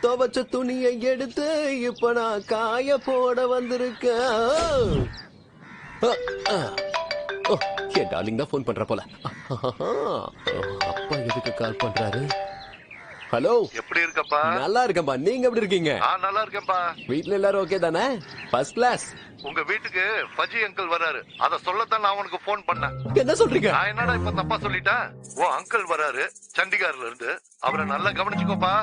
துவச்ச துணியை எடுத்து இப்ப நான் காய போட வந்திருக்கேன். என் டார்லிங் தான் போன் பண்ற போல. அப்பா எதுக்கு கால் பண்றாரு? ஹலோ, எப்படி இருக்கப்பா? நல்லா இருக்கேன்பா, நீங்க எப்படி இருக்கீங்க? நல்லா இருக்கேன்பா. வீட்ல எல்லாரும் ஓகே தானே? First class. உங்க வீட்டுக்கு பஜி அங்கிள் வராரு, அத சொல்லத்தான் நான் உனக்கு போன் பண்ணேன். என்ன சொல்றீங்க? நான் என்னடா இப்ப தப்பா சொல்லிட்டேன்? ஓ அங்கிள் வராரு சண்டிகார்ல இருந்து, அவரை நல்லா கவனிச்சுக்கோப்பா.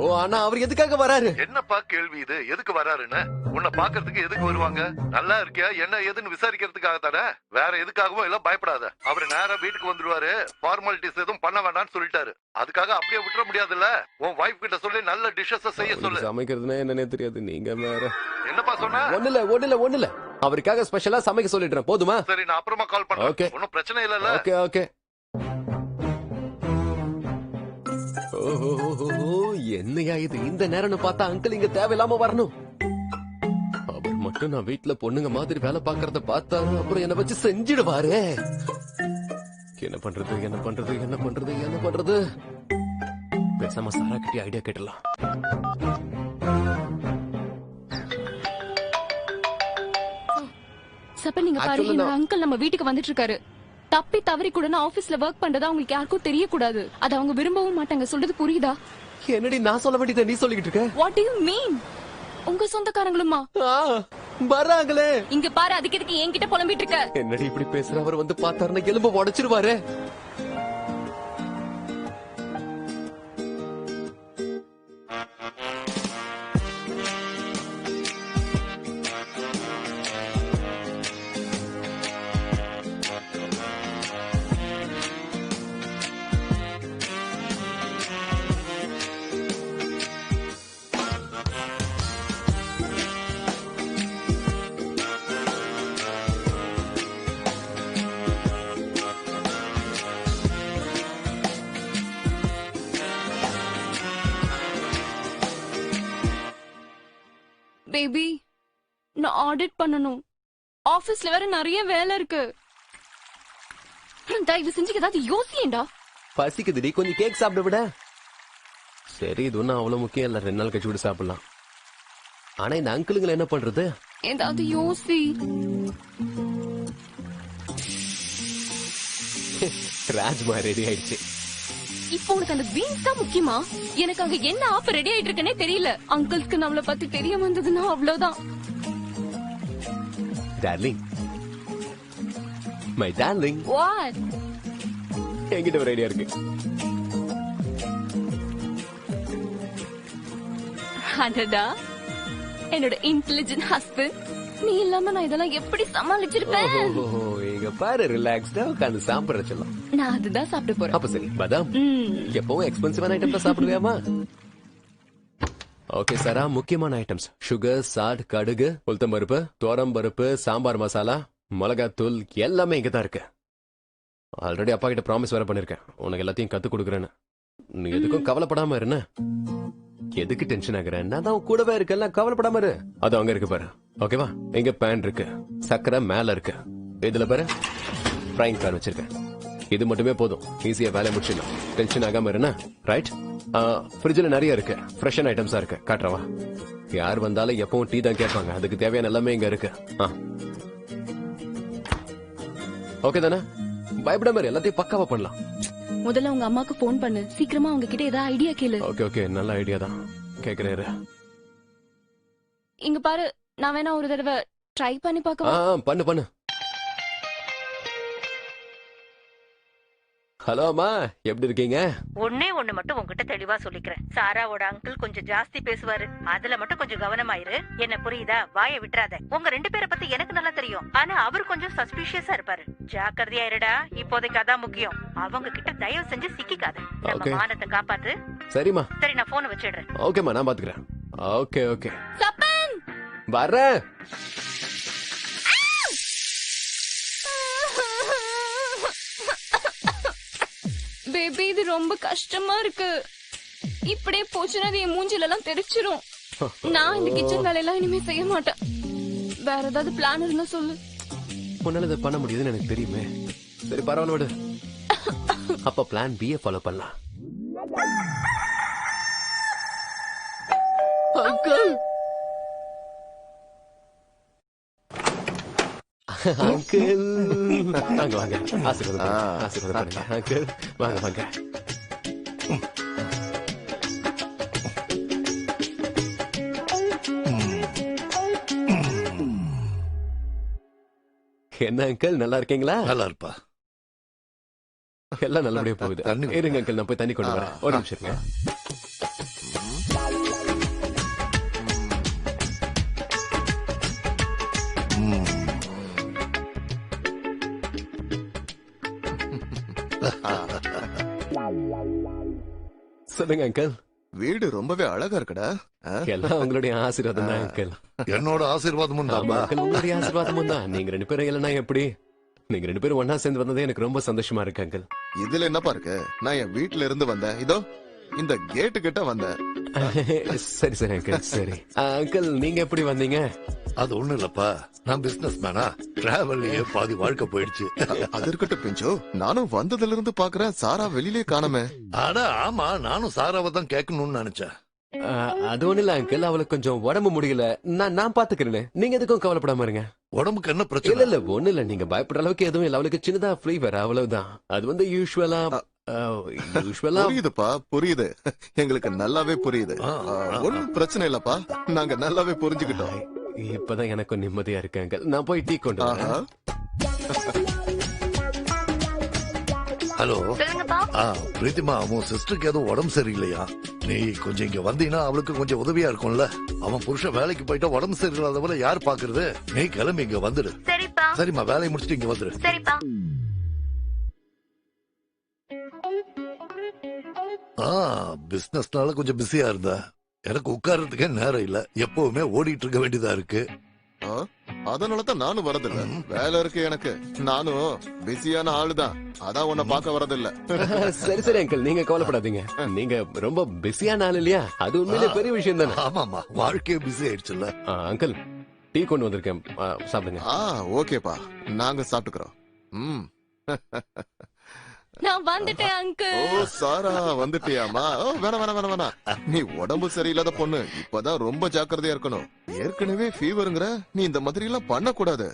ஓ, ஆனா அவர் எதுக்காக வராரு? என்னப்பா கேள்வி இது? எதுக்கு வராருன்னு? உன்னை பாக்குறதுக்கு எதுக்கு வருவாங்க? நல்லா இருக்கியா என்ன ஏதுன்னு விசாரிக்கிறதுக்காக தானே, வேற எதுக்காகவும் எல்லாம் பயப்படாத. அவரு நேரா வீட்டுக்கு வந்துருவாரு, ஃபார்மாலிட்டிஸ் எதுவும் பண்ண வேண்டாம்னு சொல்லிட்டாரு. அதுக்காக அப்படியே விட்டுற முடியாதுல்ல. உன் வைஃப் கிட்ட சொல்லி நல்ல டிஷ்ஷஸ் செய்ய சொல்லு. சமைக்கிறதுனா என்னன்னே தெரியாது, நீங்க வேற. என்னப்பா சொன்ன? ஒண்ணு இல்ல, அவருக்காக ஸ்பெஷலா சமைக்க சொல்லிடுறேன், போதுமா? சரி, நான் அப்புறமா கால் பண்றேன். ஓகே, ஒன்னும் பிரச்சனை இல்லல்ல? Okay okay. என்னையா இது, இந்த நேரம்னு பார்த்தா அங்கிள் இங்க தேவையில்லாம வரணும். அவர் மட்டும் நான் வீட்டுல பொண்ணுங்க மாதிரி வேலை பாக்குறத பார்த்தாரு, அப்புறம் என்ன வச்சு செஞ்சிடுவாரு. என்ன பண்றது என்ன பண்றது என்ன பண்றது என்ன பண்றது? பேசாம சாரா கிட்ட ஐடியா கேட்டலாம். சப்ப நீங்க பாருங்க, அங்கிள் நம்ம வீட்டுக்கு வந்துட்டு இருக்காரு. தப்பி தவறி கூட நான் ஆபீஸ்ல ஒர்க் பண்றதா அவங்களுக்கு யாருக்கும் தெரியக்கூடாது. அது அவங்க விரும்பவும் மாட்டாங்க. சொல்றது புரியுதா? என்னடி நான் சொல்ல வேண்டியதை நீ சொல்லிக்கிட்டு இருக்க? What to you mean? உங்க சொந்தக்காரங்களுமா வராங்களே? இங்க பாரு, அதுக்கு எதுக்கு என்கிட்ட புலம்பிட்டு இருக்க? என்னடி இப்படி பேசுற? அவர் வந்து பார்த்தாருன்னா எலும்பு உடைச்சிருவாரு. பேபி, நான் ஆடிட் பண்ணணும். ஆபீஸ்ல வேற நிறைய வேலை இருக்கு. தயவு செஞ்சு ஏதாவது யோசியேண்டா. பசிக்குதுடி, கொஞ்சம் கேக் சாப்பிட விட. சரி, இது ஒன்னும் அவ்வளவு முக்கியம் இல்ல, 2 நாள் கழிச்சு விட்டு சாப்பிடலாம். ஆனா இந்த அங்கிளுங்களை என்ன பண்றது? ஏதாவது யோசி. ராஜ்மா ரெடி ஆயிடுச்சு. இப்போ உனக்கு அந்த பீன்ஸ் தான் முக்கியமா? எனக்கு அங்க என்ன ஆஃபர் ரெடி ஆயிட்டு இருக்குன்னே தெரியல. அங்கிள்ஸ்க்கு நம்மள பத்தி தெரிய வந்ததுன்னா அவ்வளவுதான். Darling, my darling. வாட்? என்கிட்ட ஒரு ஐடியா இருக்கு. அடடா, என்னோட இன்டெலிஜென்ட் ஹஸ்பண்ட். நீ இல்லாம நான் இதெல்லாம் எப்படி சமாளிச்சிருப்பேன்? இங்க பாரு, ரிலாக்ஸ்டா உட்கார்ந்து சாப்பிடுற செல்லம். நான் அதுதான் சாப்பிட போறேன். அப்ப சரி, பாதாம் எப்பவும் எக்ஸ்பென்சிவான ஐட்டம் தான் சாப்பிடுவியாமா? ஓகே சாரா, முக்கியமான ஐட்டம்ஸ்: சுகர், சால்ட், கடுகு, உளுத்தம் பருப்பு, தோரம் பருப்பு, சாம்பார் மசாலா, மிளகாத்தூள் எல்லாமே இங்க தான் இருக்கு. ஆல்ரெடி அப்பா கிட்ட ப்ராமிஸ் வேற பண்ணிருக்கேன், உனக்கு எல்லாத்தையும் கத்து கொடுக்குறேன்னு. நீ எதுக்கும் கவலைப்படாம இருன. எதுக்கு டென்ஷன் ஆகுற? நான் தான் கூடவே இருக்கல, கவலைப்படாம இரு. அது அங்க இருக்கு பாரு, ஓகேவா? எங்க பேன் இருக்கு, சக்கரை மேல இருக்கு. இதுல பாரு, ஃப்ரைங் பேன் வச்சிருக்கேன். இது மட்டுமே போதும், ஈஸியா வேலை முடிச்சிடலாம். டென்ஷன் ஆகாம இருன, ரைட்? ஃப்ரிட்ஜ்ல நிறைய இருக்கு, ஃப்ரெஷ்ஷான ஐட்டம்ஸா இருக்கு. காட்டுறவா? யார் வந்தாலும் எப்பவும் டீ தான் கேட்பாங்க, அதுக்கு தேவையான எல்லாமே இங்க இருக்கு. ஓகே தானே? பயப்படாம இரு, எல்லாத்தையும் பக்காவா பண்ணலாம். முதல்ல உங்க அம்மாக்கு போன் பண்ணு, சீக்கிரமா அவங்க கிட்ட ஏதாவது ஐடியா கேளு. ஓகே ஓகே, நல்ல ஐடியா தான், கேக்குறேன். இங்க பாரு, நான் வேணா ஒரு தடவை ட்ரை பண்ணி பார்க்கவா? பண்ணு. ஹலோ அம்மா, எப்படி இருக்கீங்க? ஒண்ணே ஒண்ணு மட்டும் உங்ககிட்ட தெளிவா சொல்லிக்கிறேன். சாராவோட அங்கிள் கொஞ்சம் ஜாஸ்தி பேசுவாரு, அதுல மட்டும் கொஞ்சம் கவனமாயிரு. என்ன புரியுதா? வாயை விட்டுறாத. உங்க 2 பேரை பத்தி எனக்கு நல்லா தெரியும், ஆனா அவர் கொஞ்சம் சஸ்பிஷியஸா இருப்பாரு. ஜாக்கிரதையா இருடா, இப்போதைக்கு அதான் முக்கியம். அவங்க கிட்ட தயவு செஞ்சு சிக்கிக்காத. நம்ம மானத்தை காப்பாத்து. சரிம்மா. சரி, நான் போன் வச்சிடுறேன். ஓகேம்மா, நான் பாத்துக்கிறேன். ஓகே. சப்பன் வரேன். பேபி, இது ரொம்ப கஷ்டமா இருக்கு. இப்படியே போச்சுன்னா என் மூஞ்சில எல்லாம் தெரிச்சிரும். நான் இந்த கிச்சன் வேலையெல்லாம் இனிமே செய்ய மாட்டேன். வேற ஏதாவது பிளான் இருந்தா சொல்லு. உன்னால இதை பண்ண முடியுதுன்னு எனக்கு தெரியுமே. சரி, பரவாயில்ல விடு. அப்ப பிளான் B ஃபாலோ பண்ணலாம். அங்கிள் அங்கிள் வாங்க வாங்க ஆசீர்வாதம் பண்ணுங்க. ஆசீர்வாதம் பண்ணுங்க அங்கிள் வாங்க வாங்க என்ன அங்கிள் நல்லா இருக்கீங்களா? நல்லா இருப்பா. எல்லாம் நல்லபடியா போகுது. தண்ணி இருங்க அங்கிள், நான் போய் தண்ணி கொண்டு வரேன். ஒரு நிமிஷம் இருங்க. சொல்லுங்க அங்கிள். வீடு ரொம்பவே அழகா இருக்குடா. எல்லாம் உங்களுடைய ஆசீர்வாதம் தான் அங்கிள். என்னோட ஆசீர்வாதமும் ஆமா தான்பா. அங்கிள், உங்களுடைய ஆசீர்வாதமும் தான். நீங்க 2 பேரும் இல்லைன்னா எப்படி? நீங்க 2 பேரும் ஒன்னா சேர்ந்து வந்ததே எனக்கு ரொம்ப சந்தோஷமா இருக்கு அங்கிள். இதுல என்னப்பா இருக்கு? நான் என் வீட்டுல இருந்து வந்தேன், இதோ இந்த கேட்டு கிட்ட வந்தேன். சரி சரி அங்கிள், சரி. அங்கிள் நீங்க எப்படி வந்தீங்க? அது ஒண்ணும் இல்லப்பா, நான் பிசினஸ் மேனா, டிராவல்லையே பாதி வாழ்க்கை போயிடுச்சு. அது இருக்கட்டும் பிஞ்சு, நானும் வந்ததுல இருந்து பாக்குறேன் சாரா வெளியிலே காணமே. ஆனா ஆமா, நானும் சாராவை தான் கேட்கணும்னு நினைச்சேன். அது ஒண்ணு இல்ல அங்கிள், அவளுக்கு கொஞ்சம் உடம்பு முடியல. நான் பாத்துக்கிறேன், நீங்க எதுக்கும் கவலைப்படாம இருங்க. உடம்புக்கு என்ன இல்ல பிரச்சனை? இல்ல ஒண்ணு இல்ல, நீங்க பயப்படுற அளவுக்கு எதுவும் இல்ல. அவளுக்கு சின்னதா ஃபீவர், அவ்வளவுதான். அது வந்து யூஸ்வலா புரியுதுப்பா, புரியுது, எங்களுக்கு நல்லாவே புரியுது. ஒன்னும் பிரச்சனை இல்லப்பா, நாங்க நல்லாவே புரிஞ்சுக்கிட்டோம். இப்பதான் எனக்கும் நிம்மதியா இருக்கு அங்கிள். நான் போய் டீ கொண்டு வரேன். ஆஹா. ஹலோ. சொல்லுங்கப்பா. பிரீத்திமா, அவன் சிஸ்டருக்கு ஏதோ உடம்பு சரியில்லையா? நீ கொஞ்சம் இங்க வந்தீங்கன்னா அவளுக்கு கொஞ்சம் உதவியா இருக்கும்ல. அவன் புருஷன் வேலைக்கு போயிட்டா உடம்பு சரியில்லாதவள யார் பாக்குறது? நீ கிளம்பி இங்க வந்துடு. சரிப்பா. சரிம்மா, வேலையை முடிச்சுட்டு இங்க வந்துடு. சரிப்பா. பிசினஸ்னால கொஞ்சம் பிஸியா இருந்தா, எனக்கு உட்கார்றதுக்கே நேரம் இல்ல. எப்பவுமே ஓடிட்டு இருக்க வேண்டியதா இருக்கு. ஆ, அதனாலதான் நானும் வரதில்ல. வேலை இருக்கு எனக்கு, நானும் பிஸியான ஆளுதான், அதான் உன்னை பார்க்க வரதில்ல. சரி சரி அங்கிள், நீங்க கவலைப்படாதீங்க. நீங்க ரொம்ப பிஸியான ஆள் இல்லையா? அது உண்மையிலே பெரிய விஷயம் தானே. ஆமாமா, வாழ்க்கையே பிஸி ஆயிடுச்சுல்ல. அங்கிள் டீ கொண்டு வந்திருக்கேன், சாப்பிடுங்க. ஓகேப்பா, நாங்க சாப்பிட்டுக்கிறோம். ம். நான் வந்துட்டேன் அங்கிள். ஓ சாரா, வந்துட்டியாமா? வேணாம் வேணாம் வேணாம் வேணாம், நீ உடம்பு சரியில்லாத பொண்ணு, இப்பதான் ரொம்ப ஜாக்கிரதையா இருக்கணும். ஏற்கனவே ஃபீவருங்கிற, நீ இந்த மாதிரி எல்லாம் பண்ண கூடாது.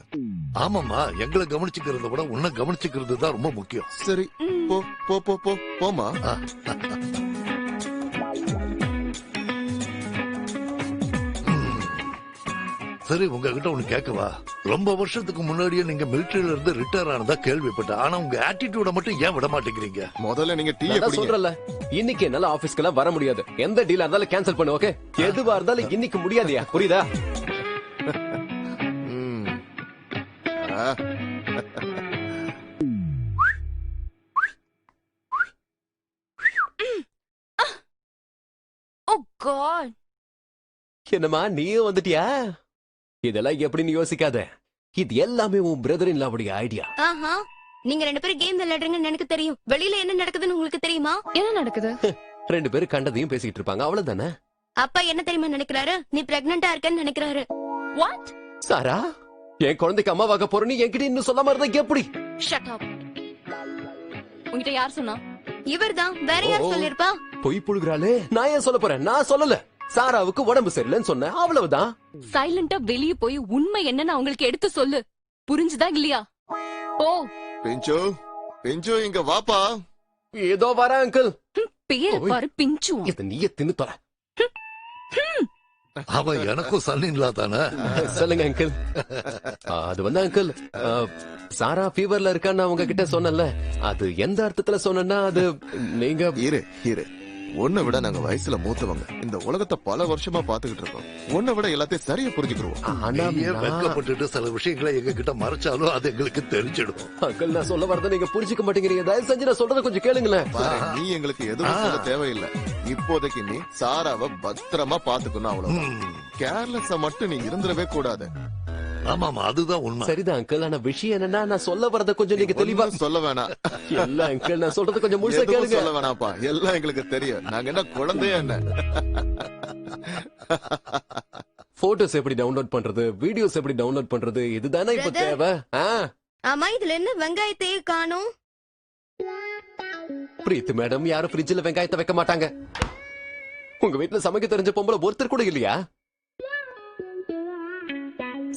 ஆமாமா, எங்களை கவனிச்சுக்கிறத விட உன்னை கவனிச்சுக்கிறது தான் ரொம்ப முக்கியம். சரி, போ போ போ போ போமா. சரி, உங்ககிட்ட ஒண்ணு கேட்கவா? ரொம்ப வருஷத்துக்கு முன்னாடியே நீங்க மிலிட்டரியில இருந்து ரிட்டையர் ஆனதா கேள்விப்பட்டேன். ஆனா உங்க ஆட்டிடியூட மட்டும் ஏன் விட மாட்டேங்கிறீங்க? முதல்ல நீங்க டீ நான் சொல்றேன்ல, இன்னைக்கு என்னால ஆபீஸ்க்கெல்லாம் வர முடியாது. எந்த டீலா இருந்தாலும் கேன்சல் பண்ணு, ஓகே? எதுவா இருந்தாலும் இன்னைக்கு முடியாதியா, புரியுதா? ஓ காட். என்னம்மா நீயும் வந்துட்டியா? இதெல்லாம் எப்படின்னு யோசிக்காத. இது எல்லாமே உன் பிரதர் இன் லாவுடைய ஐடியா. ஆஹா, நீங்க 2 பேரும் கேம் விளையாடுறீங்கன்னு எனக்கு தெரியும். வெளியில என்ன நடக்குதுன்னு உங்களுக்கு தெரியுமா? என்ன நடக்குது? 2 பேரும் கண்டதையும் பேசிக்கிட்டு இருப்பாங்க, அவ்வளவுதானே. அப்பா என்ன தெரியுமா நினைக்கிறாரு? நீ பிரெக்னண்டா இருக்கன்னு நினைக்கிறாரு. வாட்? சாரா, என் குழந்தைக்கு அம்மாவாக போறேன்னு என்கிட்ட இன்னும் சொல்லாம இருந்தா எப்படி? Shut up. உன்கிட்ட யார் சொன்னா? இவர்தான், வேற யார் சொல்லிருப்பா? பொய் புழுகிறாளே. நான் ஏன் சொல்ல போறேன்? நான் சொல்லல. சாராவுக்கு உடம்பு சரியில்லைன்னு சொன்னேன், அவ்வளவுதான். சைலண்டா வெளிய போய் உண்மை என்னன்னு அவங்களுக்கு எடுத்து சொல்லு. புரிஞ்சுதா இல்லையா? ஓ பிஞ்சு, பிஞ்சு இங்க வாப்பா. ஏதோ வர அங்கிள். பேரை பாரு, பிஞ்சு. இத நீயே தின்னு தொலை. அவன் எனக்கும் சன்னின்லா தானே. சொல்லுங்க அங்கிள். அது வந்து அங்கிள், சாரா ஃபீவர்ல இருக்கான்னு அவங்க கிட்ட சொன்னல. அது எந்த அர்த்தத்துல சொன்னா, அது நீங்க இரு இரு, உன்னை விட நாங்க வயசுல மூத்தவங்க. இந்த உலகத்தை பல வருஷமா பாத்துக்கிட்டு இருக்கோம். உன்னை விட எல்லாத்தையும் சரியா புரிஞ்சுக்கிறோம். ஆனா நீயே வெட்கப்பட்டுட்டு சில விஷயங்களை எங்க கிட்ட மறைச்சாலும் அது எங்களுக்கு தெரிஞ்சிடும். அங்கிள், நான் சொல்ல வரத நீங்க புரிஞ்சுக்க மாட்டேங்கிறீங்க. தயவு செஞ்சு நான் சொல்றத கொஞ்சம் கேளுங்களேன். பாரு, நீ எங்களுக்கு எதுவும் சொல்ல தேவையில்லை. இப்போதைக்கு நீ சாராவை பத்திரமா பாத்துக்கணும், அவ்வளவு. கேர்லெஸ்ஸா மட்டும் நீ இருந்துடவே கூடாது. ஆமாமா, அதுதான் உண்மை. சரிதான் அங்கிள், ஆனா விஷயம் என்னன்னா, நான் சொல்ல வரத கொஞ்சம் நீங்க தெளிவா ஒண்ணும் சொல்ல வேணாம். இல்ல அங்கிள், நான் சொல்றது கொஞ்சம் முழுசா எதுவும் கேளுங்க. சொல்ல வேணாப்பா, எல்லாம் எங்களுக்கு தெரியும். நாங்க என்ன குழந்தையா என்ன? போட்டோஸ் எப்படி டவுன்லோட் பண்றது, வீடியோஸ் எப்படி டவுன்லோட் பண்றது, இதுதானே இப்ப Brother. தேவை. ஆமா, இதுல என்ன வெங்காயத்தையே காணோம்? பிரீத்தி மேடம், யாரும் ஃப்ரிட்ஜ்ல வெங்காயத்தை வைக்க மாட்டாங்க. உங்க வீட்டுல சமைக்க தெரிஞ்ச பொம்பளை ஒருத்தர் கூட இல்லையா?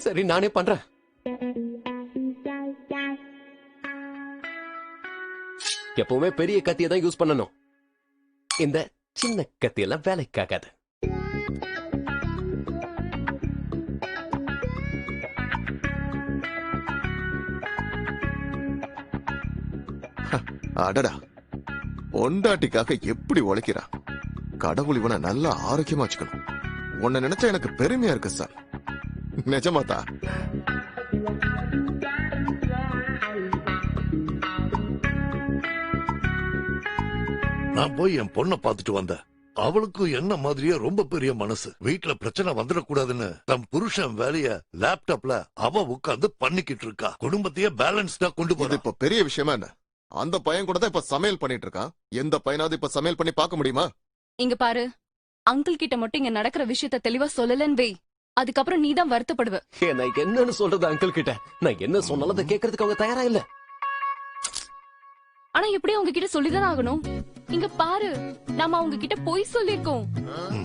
சரி நானே பண்றேன். எப்பவுமே பெரிய கத்தியை தான் யூஸ் பண்ணணும். இந்த சின்ன கத்தியெல்லாம் வேலைக்காகாது. அடடா, பொண்டாட்டிக்காக எப்படி உழைக்கிறா. கடவுள் இவனை நல்லா ஆரோக்கியமா வச்சுக்கணும். உன்னை நினைச்சா எனக்கு பெருமையா இருக்கு சார். நிஜமாத்தா? நான் போய் என் பொண்ணை பார்த்துட்டு வந்தேன். அவளுக்கும் என்ன மாதிரியே ரொம்ப பெரிய மனசு. வீட்டுல பிரச்சனை வந்துடக்கூடாதுன்னு தம் புருஷன் வேலைய லேப்டாப்ல அவ உட்கார்ந்து பண்ணிக்கிட்டு இருக்கா. குடும்பத்தையே பேலன்ஸ்டா கொண்டு இது போறா. இப்ப பெரிய விஷயமா என்ன? அந்த பையன் கூட தான் இப்ப சமையல் பண்ணிட்டு இருக்கான். எந்த பையனாவது இப்ப சமையல் பண்ணி பார்க்க முடியுமா? இங்க பாரு, அங்கிள் கிட்ட மட்டும் இங்க நடக்கிற விஷயத்த தெளிவா சொல்லலன்னு வை, அதுக்கப்புறம் நீ தான் வருத்தப்படுவ. நான் என்னன்னு சொல்றது அங்கிள் கிட்ட? நான் என்ன சொன்னாலும் அதை கேட்கறதுக்கு அவங்க தயாரா இல்ல. ஆனா எப்படியும் அவங்க கிட்ட சொல்லிதான் ஆகணும். இங்க பாரு, நாம அவங்க கிட்ட போய் சொல்லிருக்கோம்,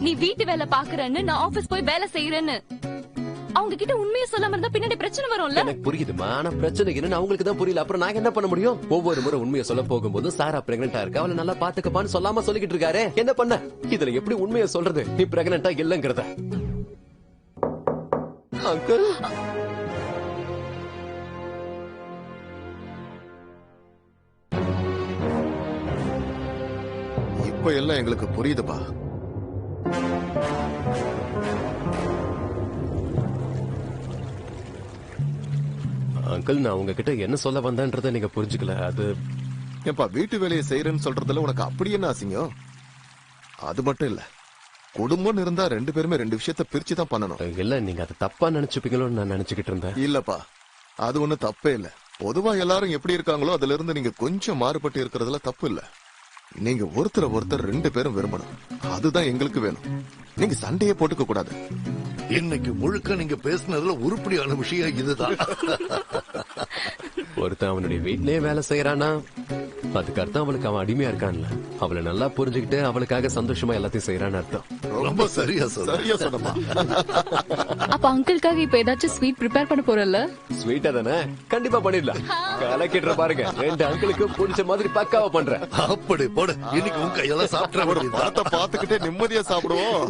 நீ வீட்டு வேலை பாக்குறேன்னு, நான் ஆபீஸ் போய் வேலை செய்யறேன்னு. அவங்க கிட்ட உண்மையை சொல்லாம இருந்தா பின்னாடி பிரச்சனை வரும்ல. எனக்கு புரியுதுமா, ஆனா பிரச்சனை என்னன்னு அவங்களுக்கு தான் புரியல. அப்புறம் நான் என்ன பண்ண முடியும்? ஒவ்வொரு முறை உண்மையை சொல்ல போகும்போது சாரா பிரெக்னெண்டா இருக்கா, அவளை நல்லா பாத்துக்கப்பான்னு சொல்லாம சொல்லிக்கிட்டு இருக்காரு. என்ன பண்ண? இதுல எப்படி உண்மையை சொல்றது? நீ பிரெக்னெண்டா இல்லங்கிறத. அங்கிள், இப்ப எல்லாம் எங்களுக்கு புரியுதுப்பா. அங்கிள், நான் உங்ககிட்ட என்ன சொல்ல வந்தேன்றதை நீங்க புரிஞ்சுக்கல. அது ஏன்பா, வீட்டு வேலையை செய்யறேன்னு சொல்றதுல உனக்கு அப்படி என்ன அசிங்கம்? அது மட்டும் இல்ல, குடும்பம் இருந்தா ரெண்டு பேருமே ரெண்டு விஷயத்த பிரிச்சு தான் பண்ணணும். இல்ல, நீங்க அதை தப்பா நினைச்சுப்பீங்களோன்னு நான் நினைச்சுக்கிட்டு இருந்தேன். இல்லப்பா, அது ஒண்ணு தப்பே இல்ல. பொதுவா எல்லாரும் எப்படி இருக்காங்களோ அதுல இருந்து நீங்க கொஞ்சம் மாறுபட்டு இருக்கிறதுல தப்பு இல்ல. நீங்க ஒருத்தர் ரெண்டு பேரும் விரும்பணும். அதுதான் எங்களுக்கு வேணும். நீங்க சண்டையே போட்டுக்க கூடாது. இன்னைக்கு முழுக்க நீங்க பேசுனதுல உருப்படியான விஷயம் இதுதான். ஒருத்தன் அவனுடைய வீட்லயே வேலை செய்யறானா, அதுக்கு அர்த்தம் அவளுக்கு அவன் அடிமையா இருக்கான்ல. அவளை நல்லா புரிஞ்சுக்கிட்டு அவளுக்காக சந்தோஷமா எல்லாத்தையும் செய்யறான்னு அர்த்தம். ரொம்ப சரியா சொல்ற. சரியா சொன்னப்பா. அப்ப அங்கிள்காக இப்ப ஏதாச்சும் ஸ்வீட் ப்ரிப்பேர் பண்ண போறல? ஸ்வீட்டா தானே? கண்டிப்பா பண்ணிடலாம். கலக்கிட்டு பாருங்க, ரெண்டு அங்கிளுக்கு பிடிச்ச மாதிரி பக்காவா பண்றேன். அப்படி போடு. இன்னைக்கு உன் கையெல்லாம் சாப்பிட ஒரு படத்தை பார்த்துக்கிட்டே நிம்மதியா சாப்பிடுவோம்.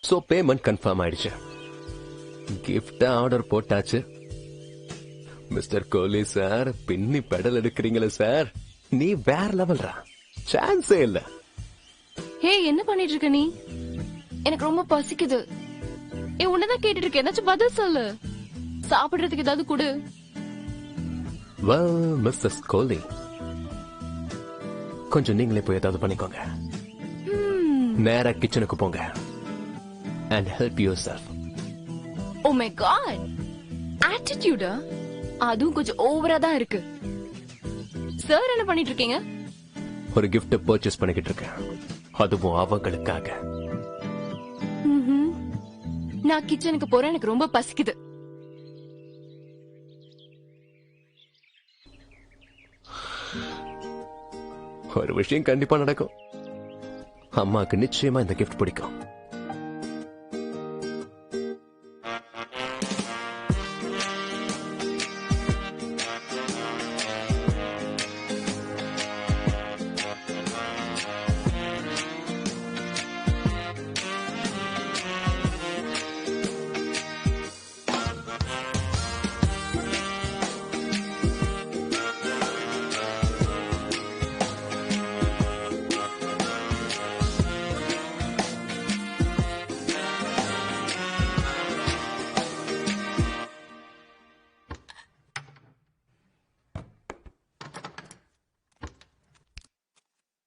சோ பேமெண்ட் கன்ஃபார்ம் ஆயிடுச்சு. கிஃப்ட் ஆர்டர் போட்டாச்சு. மிஸ்டர் கோலி சார், பின்னி பெடல் எடுக்கிறீங்களே சார், நீ வேற லெவல்ரா. சான்ஸே இல்ல. ஹே, என்ன பண்ணிட்டு இருக்க நீ? எனக்கு ரொம்ப பசிக்குது. உன்னதான் கேட்டுட்டு இருக்கேன், ஏதாச்சும் பதில் சொல்லு. சாப்பிடுறதுக்கு ஏதாவது கொடு. வெல் மிஸ்டர் கோலி, கொஞ்சம் நீங்களே போய் ஏதாவது பண்ணிக்கோங்க. நேரா கிச்சனுக்கு போங்க and help yourself. Oh my god, attitude அதுவும் கொஞ்சம் ஓவரா தான் இருக்கு. சார் என்ன பண்ணிட்டு இருக்கீங்க? ஒரு gift பர்ச்சேஸ் பண்ணிக்கிட்டு இருக்கேன், அதுவும் அவங்களுக்காக. நான் கிச்சனுக்கு போறேன், எனக்கு ரொம்ப பசிக்குது. ஒரு விஷயம் கண்டிப்பா நடக்கும். அம்மாக்கு நிச்சயமா இந்த gift பிடிக்கும்.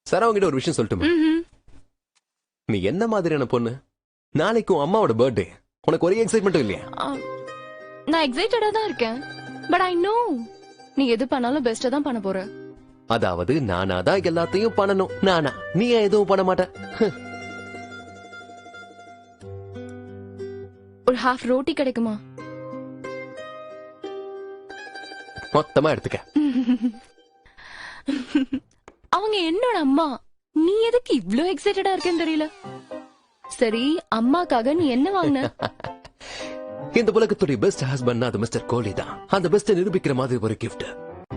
சார், அவங்கிட்ட ஒரு விஷயம் சொல்லட்டுமா? நீ என்ன மாதிரியான பொண்ணு? நாளைக்கும் அம்மாவோட பர்த்டே, உனக்கு ஒரே எக்ஸைட்மெண்ட்டும் இல்லையா? நான் எக்ஸைட்டடா தான் இருக்கேன். பட் ஐ நோ நீ எது பண்ணாலும் பெஸ்டா தான் பண்ண போற. அதாவது நானா தான் எல்லாத்தையும் பண்ணணும். நானா? நீ ஏன் எதுவும் பண்ண மாட்ட? ஒரு ஹாஃப் ரோட்டி கிடைக்குமா? மொத்தமா எடுத்துக்க. அவங்க என்னோட அம்மா. நீ எதுக்கு இவ்ளோ எக்ஸைட்டடா இருக்கேன்னு தெரியல. சரி, அம்மாக்காக நீ என்ன வாங்கின? இந்த உலகத்துடைய பெஸ்ட் ஹஸ்பண்ட் அது மிஸ்டர் கோலி தான். அந்த பெஸ்ட் நிரூபிக்கிற மாதிரி ஒரு கிஃப்ட்.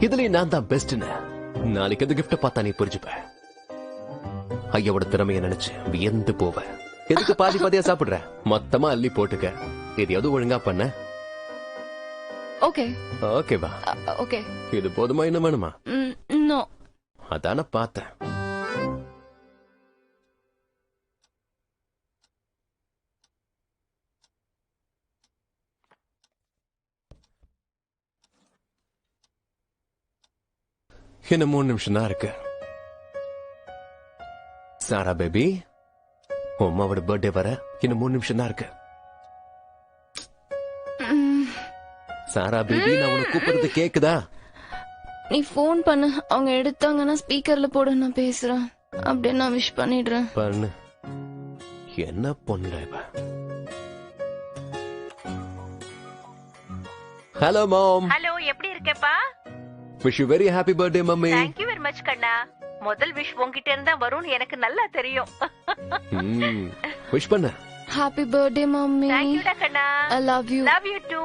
இதுலயும் நான் தான் பெஸ்ட்னு நாளைக்கு அந்த கிஃப்ட பார்த்தா நீ புரிஞ்சுப்ப. ஐயாவோட திறமைய நினைச்சு வியந்து போவ. எதுக்கு பாதி பாதியா சாப்பிடுற? மொத்தமா அள்ளி போட்டுக்க. எதையாவது ஒழுங்கா பண்ண. ஓகே ஓகேவா? ஓகே. இது போதுமா, என்ன வேணுமா? நோ. அதான பார்த்தேன். இன்னும் 3 நிமிஷம் தான் இருக்கு. சாரா பேபி, அம்மாவோட பர்த்டே வர இன்னும் 3 நிமிஷம் தான் இருக்கு. சாரா பேபி, நான் உனக்கு கூப்பிடுறது கேக்குதா? நீ ஃபோன் பண்ணு. அவங்க எடுத்தாங்கன்னா ஸ்பீக்கர்ல போடு, நான் பேசுறேன். அப்படியே நான் விஷ் பண்ணிடுறேன். பண்ணு. என்ன பொண்ணு இவ? Hello mom. ஹலோ, எப்படி இருக்கேப்பா? Wish you very happy birthday mummy. Thank you very much கண்ணா. முதல் விஷ் உங்ககிட்ட இருந்தா வரும்னு எனக்கு நல்லா தெரியும். விஷ் பண்ண. Happy birthday mummy. தேங்க் யூடா கண்ணா. I love you. Love you too.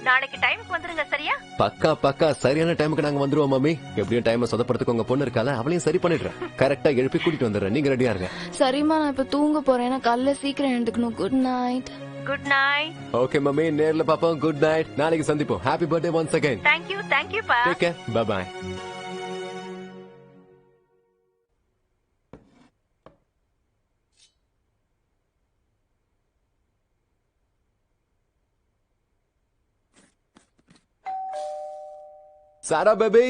நாளைக்கு டைம்க்கு வந்துருங்க, சரியா? பக்கா பக்கா சரியான டைமுக்கு நாங்க வந்துருவோம் மம்மி. எப்படியும் டைம் சொதப்படுறதுக்கு உங்க பொண்ணு இருக்கால, அவளையும் சரி பண்ணிடுறேன். கரெக்டா எழுப்பி கூட்டிட்டு வந்துடுறேன். நீங்க ரெடியா இருங்க. சரிம்மா, நான் இப்ப தூங்க போறேன். எனக்கு காலைல சீக்கிரம் எழுந்துக்கணும். Good night. Good night. Okay mummy, நேர்ல பாப்போம். Good night. நாளைக்கு சந்திப்போம். Happy birthday once again. Thank you பா. Take care. Bye bye. Sara baby,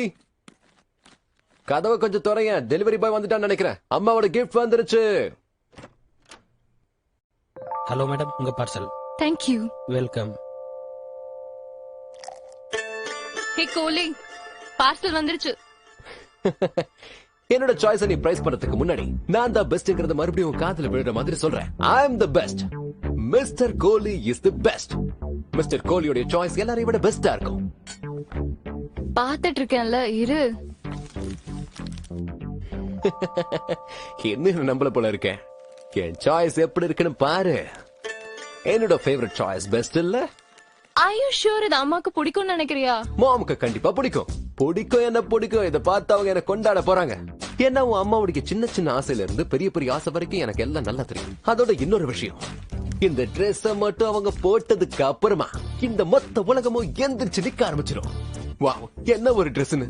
கதவை கொஞ்சம் துறையேன். டெலிவரி பாய் வந்துட்டான்னு நினைக்கிறேன். அம்மாவோட கிஃப்ட் வந்துருச்சு. ஹலோ மேடம், உங்க parcel. Thank you. Welcome. Hey Kohli, parcel வந்துருச்சு. என்னோட சாய்ஸ் நீ பிரைஸ் பண்றதுக்கு முன்னாடி நான் தான் பெஸ்ட்ங்கறத மறுபடியும் காதுல விழுற மாதிரி சொல்றேன். I am the best. Mister Kohli is the best. Mister கோலியோட சாய்ஸ் எல்லாரையும் விட பெஸ்டா இருக்கும். பாத்துட்டு இருக்கேன்ல, இரு. என்ன நம்பல போல இருக்கேன். என் சாய்ஸ் எப்படி இருக்குன்னு பாரு. என்னோட ஃபேவரட் சாய்ஸ் பெஸ்ட் இல்ல? Are you sure இது அம்மாக்கு பிடிக்கும்னு நினைக்கிறியா? மாமுக்கு கண்டிப்பா பிடிக்கும். பிடிக்கும், என்ன பிடிக்கும். இதை பார்த்து அவங்க என்ன கொண்டாட போறாங்க. ஏன்னா உன் அம்மாவுடைய சின்ன சின்ன ஆசையில இருந்து பெரிய பெரிய ஆசை வரைக்கும் எனக்கு எல்லாம் நல்லா தெரியும். அதோட இன்னொரு விஷயம், இந்த Dress மட்டும் அவங்க போட்டதுக்கு அப்புறமா இந்த மொத்த உலகமும் எந்திரிச்சு நிக்க ஆரம்பிச்சிடும். வாவ், என்ன ஒரு Dressன்னு.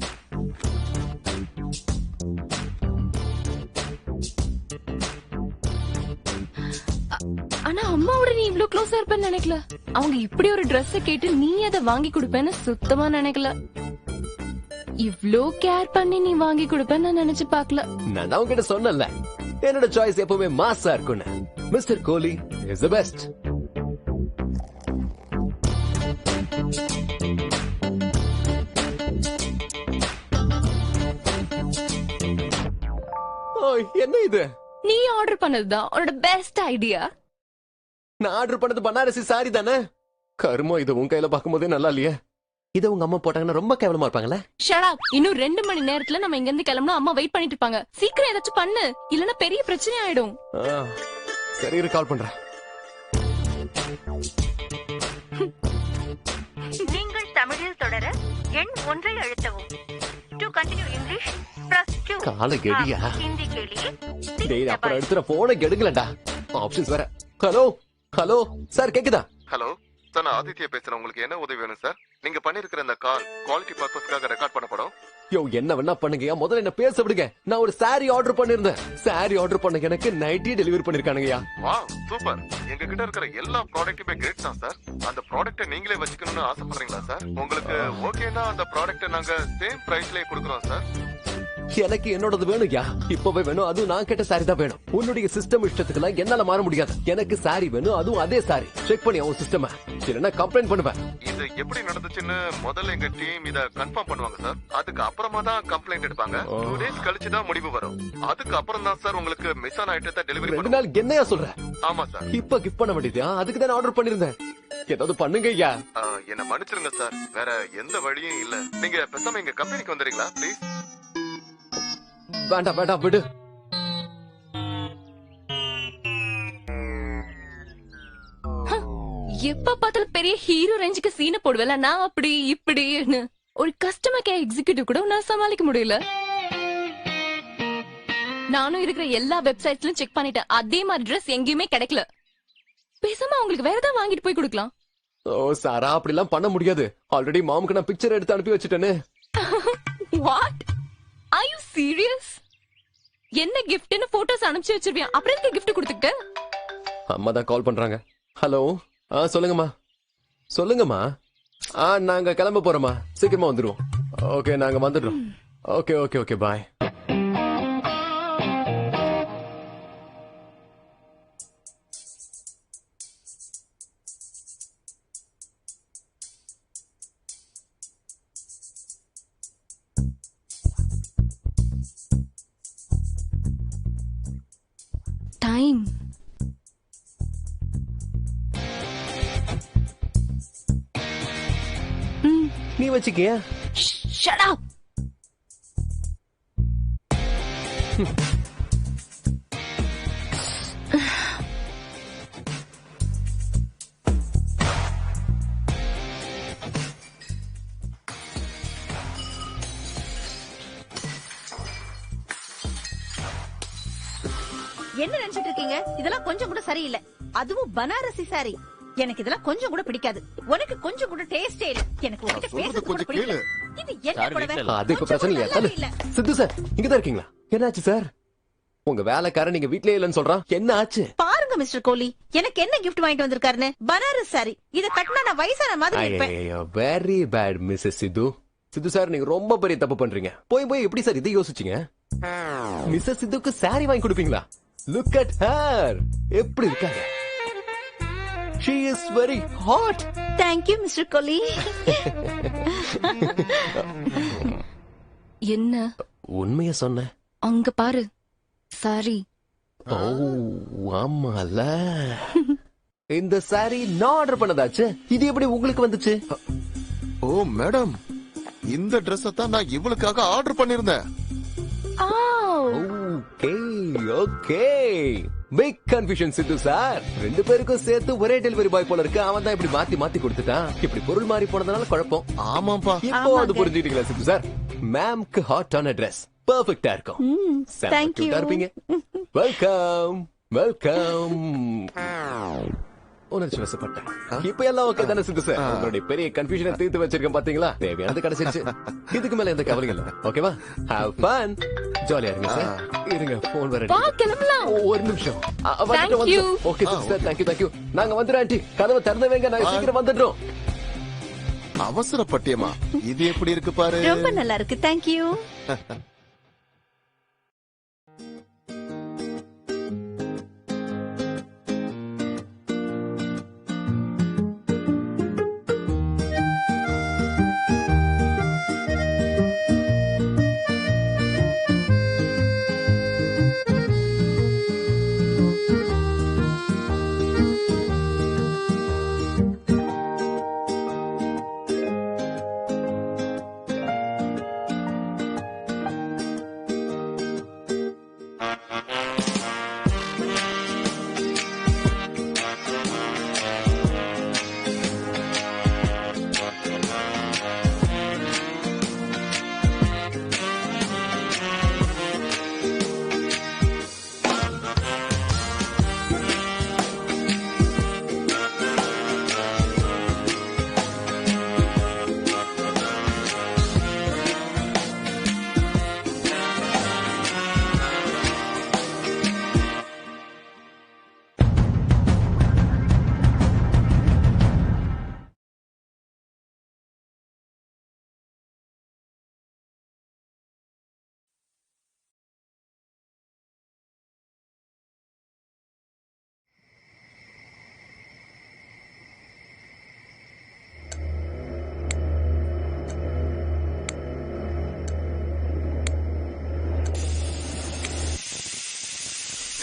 ஆனா அம்மாவோட நீ இவ்ளோ க்ளோஸா இருப்பேன்னு நினைக்கல. அவங்க இப்படி ஒரு Dress கேட்டு நீ அதை வாங்கி கொடுப்பேன்னு சுத்தமா நினைக்கல. இவ்ளோ கேர் பண்ணி நீ வாங்கி கொடுப்பேன்னு நான் நினைச்சு பாக்கல. நான் தான் உங்ககிட்ட சொன்னல, என்னோட சாய்ஸ் எப்பவுமே மாஸா இருக்கும்னு. Mister Kohli is the best. ஓய், என்ன இது? நீ ஆர்டர் பண்ணதுதான் உன்னோட பெஸ்ட் ஐடியா. நான் ஆர்டர் பண்ணது பனாரசி சாரி தானே. கருமோ, இது உன் கையில பார்க்கும்போதே நல்லா இல்லையே. இதை உங்க அம்மா போட்டாங்கன்னா ரொம்ப கேவலமா இருப்பாங்கல்ல. Shut up. இன்னும் 2 மணி நேரத்துல நம்ம இங்க இருந்து கிளம்பணும். அம்மா வெயிட் பண்ணிட்டு இருப்பாங்க. சீக்கிரம் ஏதாச்சும் பண்ணு, இல்லனா பெரிய பிரச்சனை ஆயிடும். சரி இரு, கால் பண்றேன். நீங்கள் தமிழில் தொடர எண் 1 அழுத்தவும். To continue English press 2. காலை கெடியா. ஹிந்தி கேளியே. டேய் அப்புறம் எடுத்துற போனை கெடுக்கலடா. ஆப்ஷன்ஸ் வேற. ஹலோ ஹலோ சார், கேக்குதா? ஹலோ சார், நான் ஆதித்யா பேசுறேன். உங்களுக்கு என்ன உதவி வேணும் சார்? நீங்க பண்ணிருக்கிற இந்த கால் குவாலிட்டி பர்பஸ்க்காக ரெக்கார்ட் பண்ணப்படும். யோ என்ன வேணா பண்ணுங்கயா, முதல்ல என்ன பேச விடுங்க. நான் ஒரு சாரி ஆர்டர் பண்ணிருந்தேன். சாரி ஆர்டர் பண்ண எனக்கு நைட்டி டெலிவரி பண்ணிருக்கானுங்கயா. Wow super. எங்க கிட்ட இருக்கிற எல்லா ப்ராடக்ட்டுமே கிரேட் தான் சார். அந்த ப்ராடக்ட்டை நீங்களே வச்சுக்கணும்னு ஆசைப்படுறீங்களா சார்? உங்களுக்கு ஓகேனா அந்த ப்ராடக்ட்டை நாங்க சேம் பிரைஸ்லயே கொடுக்குறோம் சார். எனக்கு என்னோடது வேணும்யா, இப்பவே வேணும். அதுவும் நான் கேட்ட சாரி தான் வேணும். உன்னுடைய சிஸ்டம் இஷ்டத்துக்குலாம் என்னால மாற முடியாது. எனக்கு சாரி வேணும், அதுவும் அதே சாரி. செக் பண்ணி உன் சிஸ்டம், இல்லைன்னா கம்ப்ளைண்ட் பண்ணுவேன். இது எப்படி நடந்துச்சுன்னு முதல்ல எங்க டீம் இத கன்ஃபார்ம் பண்ணுவாங்க சார். அதுக்கு அப்புறமா தான் கம்ப்ளைண்ட் எடுப்பாங்க. 2 days கழிச்சு தான் முடிவு வரும். அதுக்கு அப்புறம் தான் சார் உங்களுக்கு மிஸ் ஆன ஐட்டத்தை டெலிவரி 2 பண்ணுவோம். நாள் என்னையா சொல்ற? ஆமா சார். இப்ப கிஃப்ட் பண்ண வேண்டியதா? அதுக்கு தான் ஆர்டர் பண்ணிருந்தேன். ஏதாவது பண்ணுங்க ஐயா. என்ன மன்னிச்சிருங்க சார், வேற எந்த வழியும் இல்ல. நீங்க பேசாம எங்க கம்பெனிக்கு வந்துறீங்களா ப்ளீஸ்? வேண்டாம் வேண்டாம் விடு. எப்ப பார்த்தாலும் பெரிய ஹீரோ ரேஞ்சுக்கு சீனை போடுவேல, நான் அப்படி இப்படின்னு. ஒரு கஸ்டமர் கேர் எக்ஸிகியூட்டிவ் கூட நான் சமாளிக்க முடியல. நானும் இருக்கிற எல்லா வெப்சைட்ஸ்லயும் செக் பண்ணிட்டேன். அதே மாதிரி ட்ரெஸ் எங்கேயுமே கிடைக்கல. பேசாம அவங்களுக்கு வேற ஏதாவது வாங்கிட்டு போய் கொடுக்கலாம். ஓ சாரா, அப்படிலாம் பண்ண முடியாது. ஆல்ரெடி மாமுக்கு நான் பிக்சர் எடுத்து அனுப்பி வச்சுட்டேன்னு. வாட்? Are you serious? என்ன கிஃப்ட்னு போட்டோஸ் அனுப்பிச்சு வச்சிருவியா? அப்புறம் எதுக்கு கிஃப்ட் கொடுத்துக்கிட்ட? அம்மா தான் கால் பண்றாங்க. ஹலோ, சொல்லுங்கம்மா. சொல்லுங்கம்மா. நாங்க கிளம்ப போறோம்மா, சீக்கிரமா வந்துருவோம். ஓகே நாங்க வந்துடுறோம். Okay okay okay bye. Time. நீ வச்சுக்கியா? Shut up. என்ன நினைச்சிட்டு இருக்கீங்க? இதெல்லாம் கொஞ்சம் கூட சரியில்லை. அதுவும் பனாரசி சாரி. எனக்கு இதெல்லாம் கொஞ்சம் கூட பிடிக்காது. உனக்கு கொஞ்சம் கூட டேஸ்டே இல்ல. எனக்கு உன்கிட்ட பேசுறது கூட பிடிக்கல. இது என்ன புடவை? அது இப்ப பிரச்சனை இல்லையா? கொஞ்சம் கூட தல. நல்லா இல்ல. சித்து சார் இங்கதான் இருக்கீங்களா? என்னாச்சு சார்? உங்க வேலைக்காரன் நீங்க வீட்லயே இல்லன்னு சொல்றான். என்ன ஆச்சு? பாருங்க மிஸ்டர் கோலி, எனக்கு என்ன கிஃப்ட் வாங்கிட்டு வந்திருக்காருன்னு. பனாரஸ் சாரி. இத கட்டினா நான் வயசான மாதிரி இருப்பேன். வெரி பேட் மிஸ்ஸஸ் சித்து. சித்து சார் நீங்க ரொம்ப பெரிய தப்பு பண்றீங்க. போய் போய் எப்படி சார் இதை யோசிச்சீங்க? மிஸ்ஸஸ் சித்துக்கு சாரி வாங்கி கொடுப்பீங்களா? லுக் அட் ஹர், எப்படி இருக்காங்க? She is very hot. Thank you mister Kohli. என்ன? உண்மைய சொன்ன. அங்க பாரு. சாரி. ஓ ஆமால. இந்த சாரி நான் ஆர்டர் பண்ணதாச்சு. இது எப்படி உங்களுக்கு வந்துச்சு? ஓ மேடம், இந்த Dress தான் நான் இவளுக்காக ஆர்டர் பண்ணிருந்தேன். Okay okay. பிக் கன்ஃபியூஷன் சித்து சார். 2 பேருக்கும் சேர்த்து ஒரே டெலிவரி பாய் போல இருக்கு. அவன் தான் இப்படி மாத்தி மாத்தி கொடுத்துட்டான். இப்படி பொருள் மாறி போனதுனால குழப்பம். ஆமாப்பா. இப்போ அது புரிஞ்சுட்டீங்களா சித்து சார்? மேம்க்கு ஹாட்டான Dress பெர்ஃபெக்ட்டா இருக்கும். Thank you. இருப்பீங்க. Welcome welcome. உணர்ச்சி வசப்பட்டேன். இப்ப எல்லாம் ஓகே தானே சித்து சார்? உங்களுடைய பெரிய கன்ஃபியூஷனை தீர்த்து வச்சிருக்கேன் பாத்தீங்களா? தேவையானது கிடைச்சிருச்சு. இதுக்கு மேல எந்த கவலையும் இல்ல. ஓகேவா? Have fun. ஜாலியா இருங்க சார். இருங்க போன் வர. வா கிளம்பலாம். ஒரு நிமிஷம். Thank you. Okay sir, thank you thank you. நாங்க வந்துடுறோம் ஆண்டி. கதவை திறந்து வைங்க, நாங்க சீக்கிரம் வந்துடுறோம். அவசரப்பட்டியமா? இது எப்படி இருக்கு பாரு. ரொம்ப நல்லா இருக்கு. Thank you.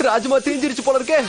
ராஜ்மா தீஞ்சிருச்சு போல இருக்கே.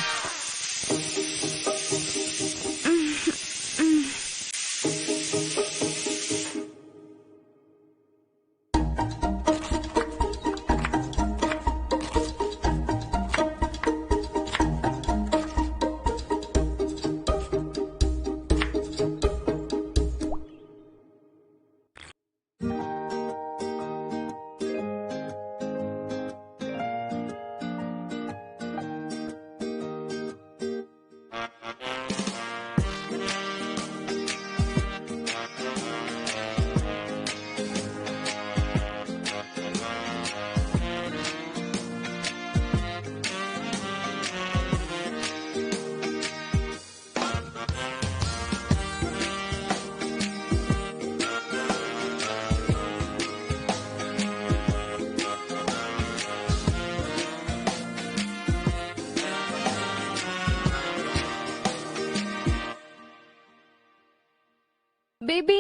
பேபி,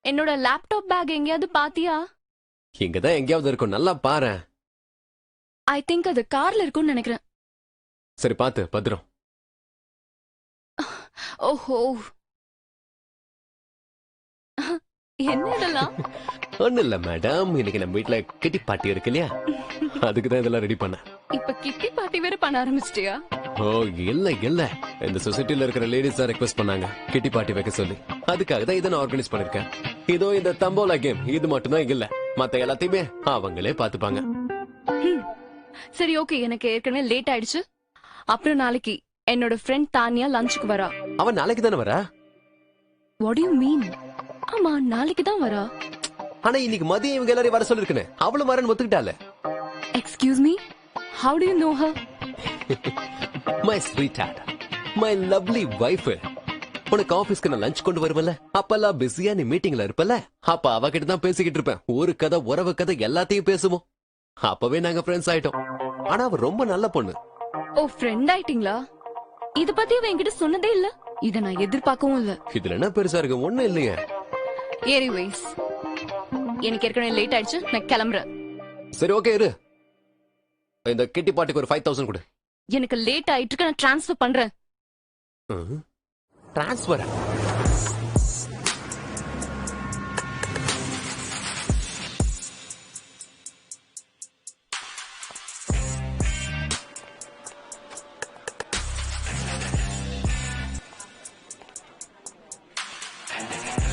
என்னோட லேப்டாப் பேக் எங்கேயாவது பாத்தியா? இங்கதான் எங்கேயாவது இருக்கும், நல்லா பாரு. ஐ திங்க் அது கார்ல இருக்கும்னு நினைக்கிறேன். சரி பாத்து பத்திரம். ஓஹோ, என்ன இதெல்லாம்? ஒண்ணு இல்ல மேடம், இன்னைக்கு நம்ம வீட்டுல கிட்டி பார்ட்டி இருக்கு இல்லையா, அதுக்குதான் இதெல்லாம் ரெடி பண்ண. இப்ப கிட்டி பார்ட்டி வேற பண்ண ஆரம்பிச்சிட்டியா? ஓ இல்ல இல்ல, இந்த சொசைட்டில இருக்கிற லேடிஸ் தான் ரெக்வெஸ்ட் பண்ணாங்க கிட்டி பார்ட்டி வைக்க சொல்லி. அதுக்காக தான் இதை நான் ஆர்கனைஸ் பண்ணிருக்கேன். இதோ இந்த தம்போலா கேம் இது மட்டும் தான் இல்ல, மத்த எல்லாத்தையுமே அவங்களே பாத்துப்பாங்க. சரி ஓகே, எனக்கு ஏற்கனவே லேட் ஆயிடுச்சு. அப்புறம் நாளைக்கு என்னோட ஃப்ரெண்ட் தானியா லஞ்சுக்கு வரா. அவன் நாளைக்கு தானே வரா? What to you mean? ஆமா, நாளைக்கு தான் வரா. ஆனா இன்னைக்கு மதியம் இவங்க எல்லாரையும் வர சொல்லிருக்கேன். அவளும் வரேன்னு ஒத்துக்கிட்டால. Excuse me, how do you know her? My sweetheart, my lovely wife. உனக்கு ஆபீஸ்க்கு நான் லஞ்ச் கொண்டு வருவல, அப்பெல்லாம் பிஸியா நீ மீட்டிங்ல இருப்பல, அப்ப அவகிட்ட தான் பேசிக்கிட்டு இருப்பேன். ஒரு கதை உறவு கதை எல்லாத்தையும் பேசுவோம். அப்பவே நாங்க ஃப்ரெண்ட்ஸ் ஆயிட்டோம். ஆனா அவ ரொம்ப நல்ல பொண்ணு. ஓ, ஃப்ரெண்ட் ஆயிட்டீங்களா? இத பத்தி அவ என்கிட்ட சொன்னதே இல்ல. இத நான் எதிர்பார்க்கவும் இல்ல. இதுல என்ன பெருசா இருக்கு? ஒண்ணும் இல்லையே. எனிவேஸ், எனக்கு ஏற்கனவே லேட் ஆயிடுச்சு, நான் கிளம்புறேன். சரி ஓகே இரு, இந்த கிட்டி பார்ட்டிக்கு ஒரு 5000 கொடு. எனக்கு லேட் ஆயிட்டு இருக்கு, நான் டிரான்ஸ்ஃபர் பண்றேன். டிரான்ஸ்பர்?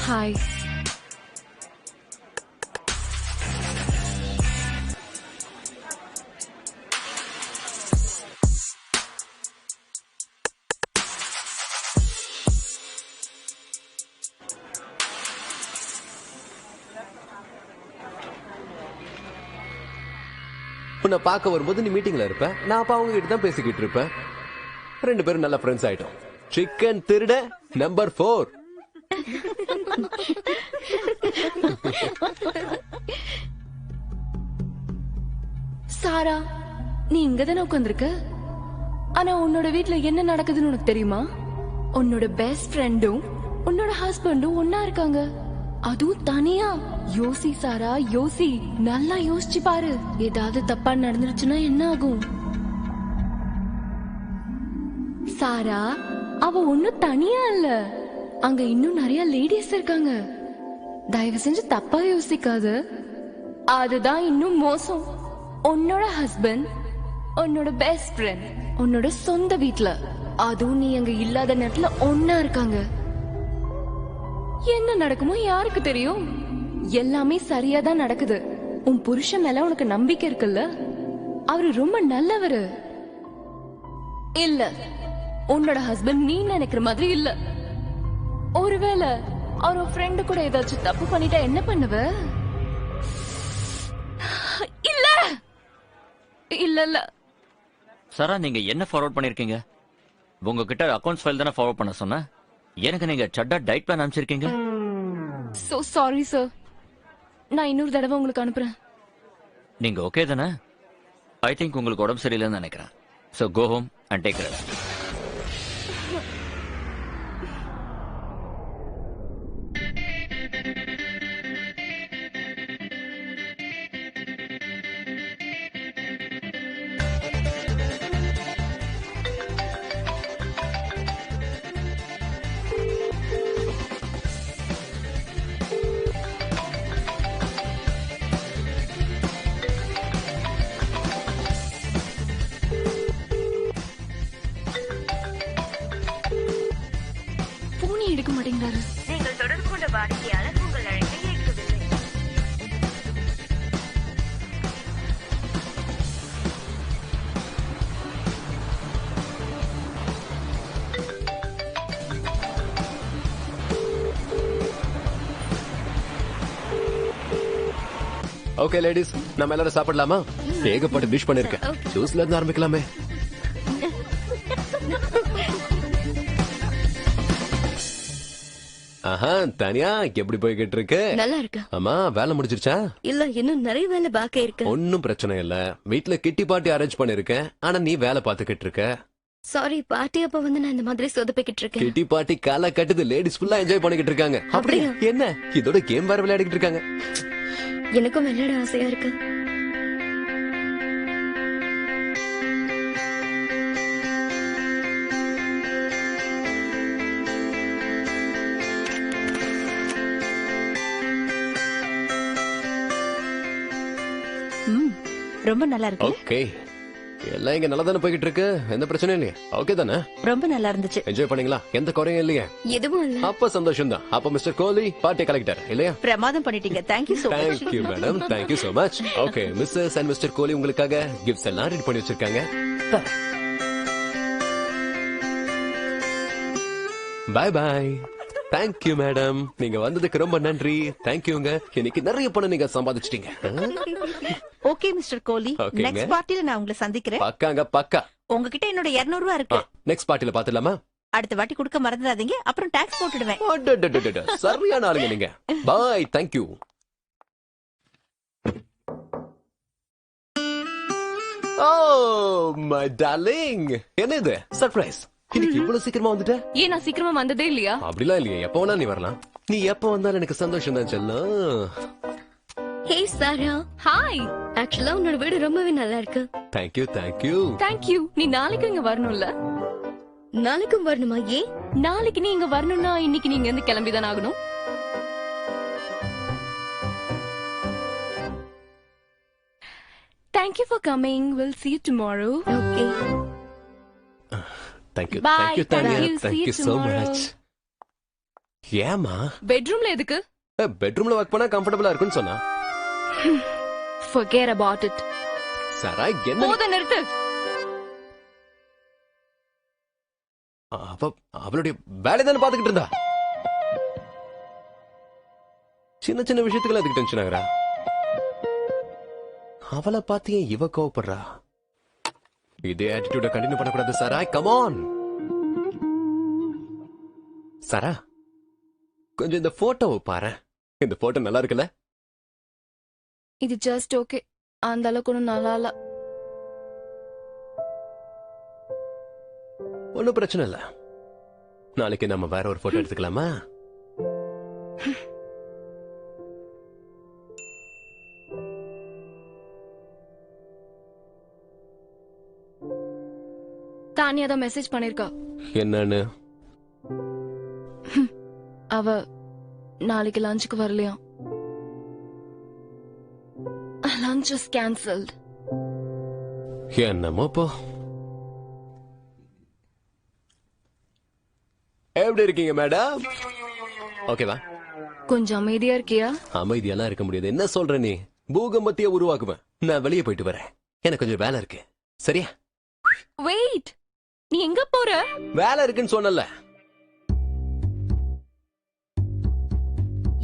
ஹாய். உன்னை பார்க்க வரும்போது நீ மீட்டிங்ல இருப்ப, நான் அப்ப அவங்க கிட்ட தான் பேசிக்கிட்டு இருப்பேன். 2 பேரும் நல்ல ஃப்ரெண்ட்ஸ் ஆயிட்டோம். சிக்கன் திருட நம்பர் 4. சாரா, நீ இங்கதானே உட்கார்ந்திருக்க? ஆனா உன்னோட வீட்ல என்ன நடக்குதுன்னு உனக்கு தெரியுமா? உன்னோட பெஸ்ட் ஃப்ரெண்டும் உன்னோட ஹஸ்பண்டும் ஒன்னா இருக்காங்க. அதுவும் தனியா. யோசி சாரா, யோசி. நல்லா யோசிச்சு பாரு. ஏதாவது தப்பா நடந்துருச்சுன்னா என்ன ஆகும்? சாரா, அவ ஒன்னும் தனியா இல்ல, அங்க இன்னும் நிறைய லேடிஸ் இருக்காங்க. தயவு செஞ்சு தப்பா யோசிக்காத. அதுதான் இன்னும் மோசம். உன்னோட ஹஸ்பண்ட், உன்னோட பெஸ்ட் ஃப்ரெண்ட், உன்னோட சொந்த வீட்ல, அதுவும் நீ அங்க இல்லாத நேரத்துல ஒன்னா இருக்காங்க. என்ன நடக்குமோ யாருக்கு தெரியும்? எல்லாமே சரியா தான் நடக்குது. உன் புருஷன் மேல உனக்கு நம்பிக்கை இருக்குல்ல? அவரு ரொம்ப நல்லவரு. இல்ல, உன்னோட ஹஸ்பண்ட் நீ நினைக்கிற மாதிரி இல்ல. ஒருவேளை அவர் ஃப்ரெண்டு கூட ஏதாச்சும் தப்பு பண்ணிட்டா என்ன பண்ணுவ? இல்ல இல்ல இல்ல. சாரா, நீங்க என்ன ஃபார்வர்ட் பண்ணிருக்கீங்க? உங்ககிட்ட அக்கவுண்ட்ஸ் ஃபைல் தானே ஃபார்வர்ட் பண்ண சொன்னேன். எனக்கு நீங்க சட்டா டயட் பிளான் அனுப்பிச்சிருக்கீங்க. So sorry sir. நான் இன்னொரு தடவை உங்களுக்கு அனுப்புறேன். நீங்க ஓகே தானே? ஐ திங்க் உங்களுக்கு உடம்பு சரியில்லைன்னு நினைக்கிறேன். So go home and take rest. ஏன் எடுக்க மாட்டேங்கிறாரு? நீங்கள் தொடர்பு கொண்ட வாடிக்கையாளர் உங்கள் அழைப்பை ஏற்கவில்லை. ஓகே லேடிஸ், நம்ம எல்லாரும் சாப்பிடலாமா? ஏகப்பட்ட டிஷ் பண்ணிருக்கேன். ஜூஸ்ல இருந்து ஆரம்பிக்கலாமே. ஆஹா, தனியா எப்படி போய்கிட்டு இருக்கு? நல்லா இருக்கு. ஆமா, வேலை முடிஞ்சிருச்சா? இல்ல, இன்னும் நிறைய வேலை பாக்கி இருக்கு. ஒன்னும் பிரச்சனை இல்ல. வீட்ல கிட்டி பார்ட்டி அரேஞ்ச் பண்ணிருக்கேன். ஆனா நீ வேலை பாத்துக்கிட்டு இருக்க. சாரி, பார்ட்டி அப்ப வந்து நான் இந்த மாதிரி சொதப்பிக்கிட்டு இருக்கேன். கிட்டி பார்ட்டி கால கட்டுது. லேடிஸ் ஃபுல்லா என்ஜாய் பண்ணிக்கிட்டு இருக்காங்க. அப்படியா? என்ன இதோட கேம் வேற விளையாடிட்டு இருக்காங்க. எனக்கும் விளையாட ஆசையா இருக்கு. ரொம்ப நல்லா இருக்கு. ஓகே, எல்லாம் இங்க நல்லா தானே போய்கிட்டு இருக்கு. எந்த பிரச்சனையும் இல்லையா? ஓகே தானே? ரொம்ப நல்லா இருந்துச்சு. என்ஜாய் பண்ணீங்களா? எந்த குறையும் இல்லையா? எதுவும் இல்ல. அப்ப சந்தோஷம் தான். அப்ப மிஸ்டர் கோலி பார்ட்டி கலெக்டர் இல்லையா? பிரமாதம் பண்ணிட்டீங்க. Thank you so much. Thank you madam, thank you so much. Okay, missus and mister Kohli உங்களுக்காக கிஃப்ட்ஸ் எல்லாம் ரெடி பண்ணி வச்சிருக்காங்க. By by. தேங்க்யூ மேடம், நீங்க வந்ததுக்கு ரொம்ப நன்றி. தேங்க்யூங்க. இன்னைக்கு நிறைய பணம் நீங்க சம்பாதிச்சிட்டீங்க. ஓகே மிஸ்டர் கோலி, ஓகேங்க. நெக்ஸ்ட் பார்ட்டில நான் உங்களை சந்திக்கிறேன். பக்காங்க பக்கா. உங்ககிட்ட என்னோட 200 ரூபாய் இருக்கு. நெக்ஸ்ட் பார்ட்டில பாத்துலாமா? அடுத்த வாட்டி கொடுக்க மறந்துடாதீங்க, அப்புறம் டாக்ஸ் போட்டுடுவேன். அடடடடட, சரியான ஆளுங்க நீங்க. Bye, thank you. Oh my darling, என்ன இது சர்ப்ரைஸ்? இன்னைக்கு இவ்வளவு சீக்கிரமா வந்துட்ட? ஏன் நான் சீக்கிரமா வந்ததே இல்லையா? அப்படிலாம் இல்லையே, எப்ப வேணா நீ வரலாம். நீ எப்ப வந்தாலும் எனக்கு சந்தோஷம் தான் செல்லம். ஹே சாரா, ஹாய். ஆக்சுவலா உன்னோட வீடு ரொம்பவே நல்லா இருக்கு. Thank you thank you. தேங்க்யூ. நீ நாளைக்கு இங்க வரணும்ல? நாளைக்கும் வரணுமா? ஏன்? நாளைக்கு நீ இங்க வரணும்னா இன்னைக்கு நீங்க இருந்து கிளம்பிதான் ஆகணும். Thank you for coming. We'll see you tomorrow. Okay. Thank you Bye, thank you thank Tania, you. See thank you you so tomorrow. Much. ஏமா பெட்ரூம்ல எதுக்கு? பெட்ரூம்ல ஒர்க் பண்ணா கம்ஃபர்டபுளா இருக்குன்னு சொன்னா. Forget about it. சாரா, என்ன போத நிறுத்து. அவளுடைய வேலை தானே பாத்துக்கிட்டு இருந்தா. சின்ன சின்ன விஷயத்துக்கு அதுக்கு டென்ஷன் ஆகுறா. அவளை பார்த்து ஏன் இவ கோவப்படுறா? இதே ஆட்டிடியூட கண்டினியூ பண்ணக்கூடாது சாரா. கம் ஆன் சாரா, கொஞ்சம் இந்த போட்டோவை பாரு. இந்த போட்டோ நல்லா இருக்குல்ல? இது ஜஸ்ட் ஓகே. அந்த அளவுக்கு ஒன்றும் நல்லா இல்ல. ஒன்னும் பிரச்சனை இல்ல. நாளைக்கு நம்ம வேற ஒரு போட்டோ எடுத்துக்கலாமா? தானியா தான் மெசேஜ் பண்ணிருக்கா. என்னன்னு? அவ நாளைக்கு லஞ்சுக்கு வரலையா? Lunch is cancelled. என்னமோ போ. எப்படி இருக்கீங்க மேடம்? ஓகேவா? கொஞ்சம் அமைதியா இருக்கியா? அமைதியெல்லாம் இருக்க முடியாது. என்ன சொல்ற நீ? பூகம்பத்தையே உருவாக்குவேன். நான் வெளியே போயிட்டு வரேன். எனக்கு கொஞ்சம் வேலை இருக்கு. சரியா? வெயிட், நீ எங்க போற? வேலை இருக்குன்னு சொன்னல.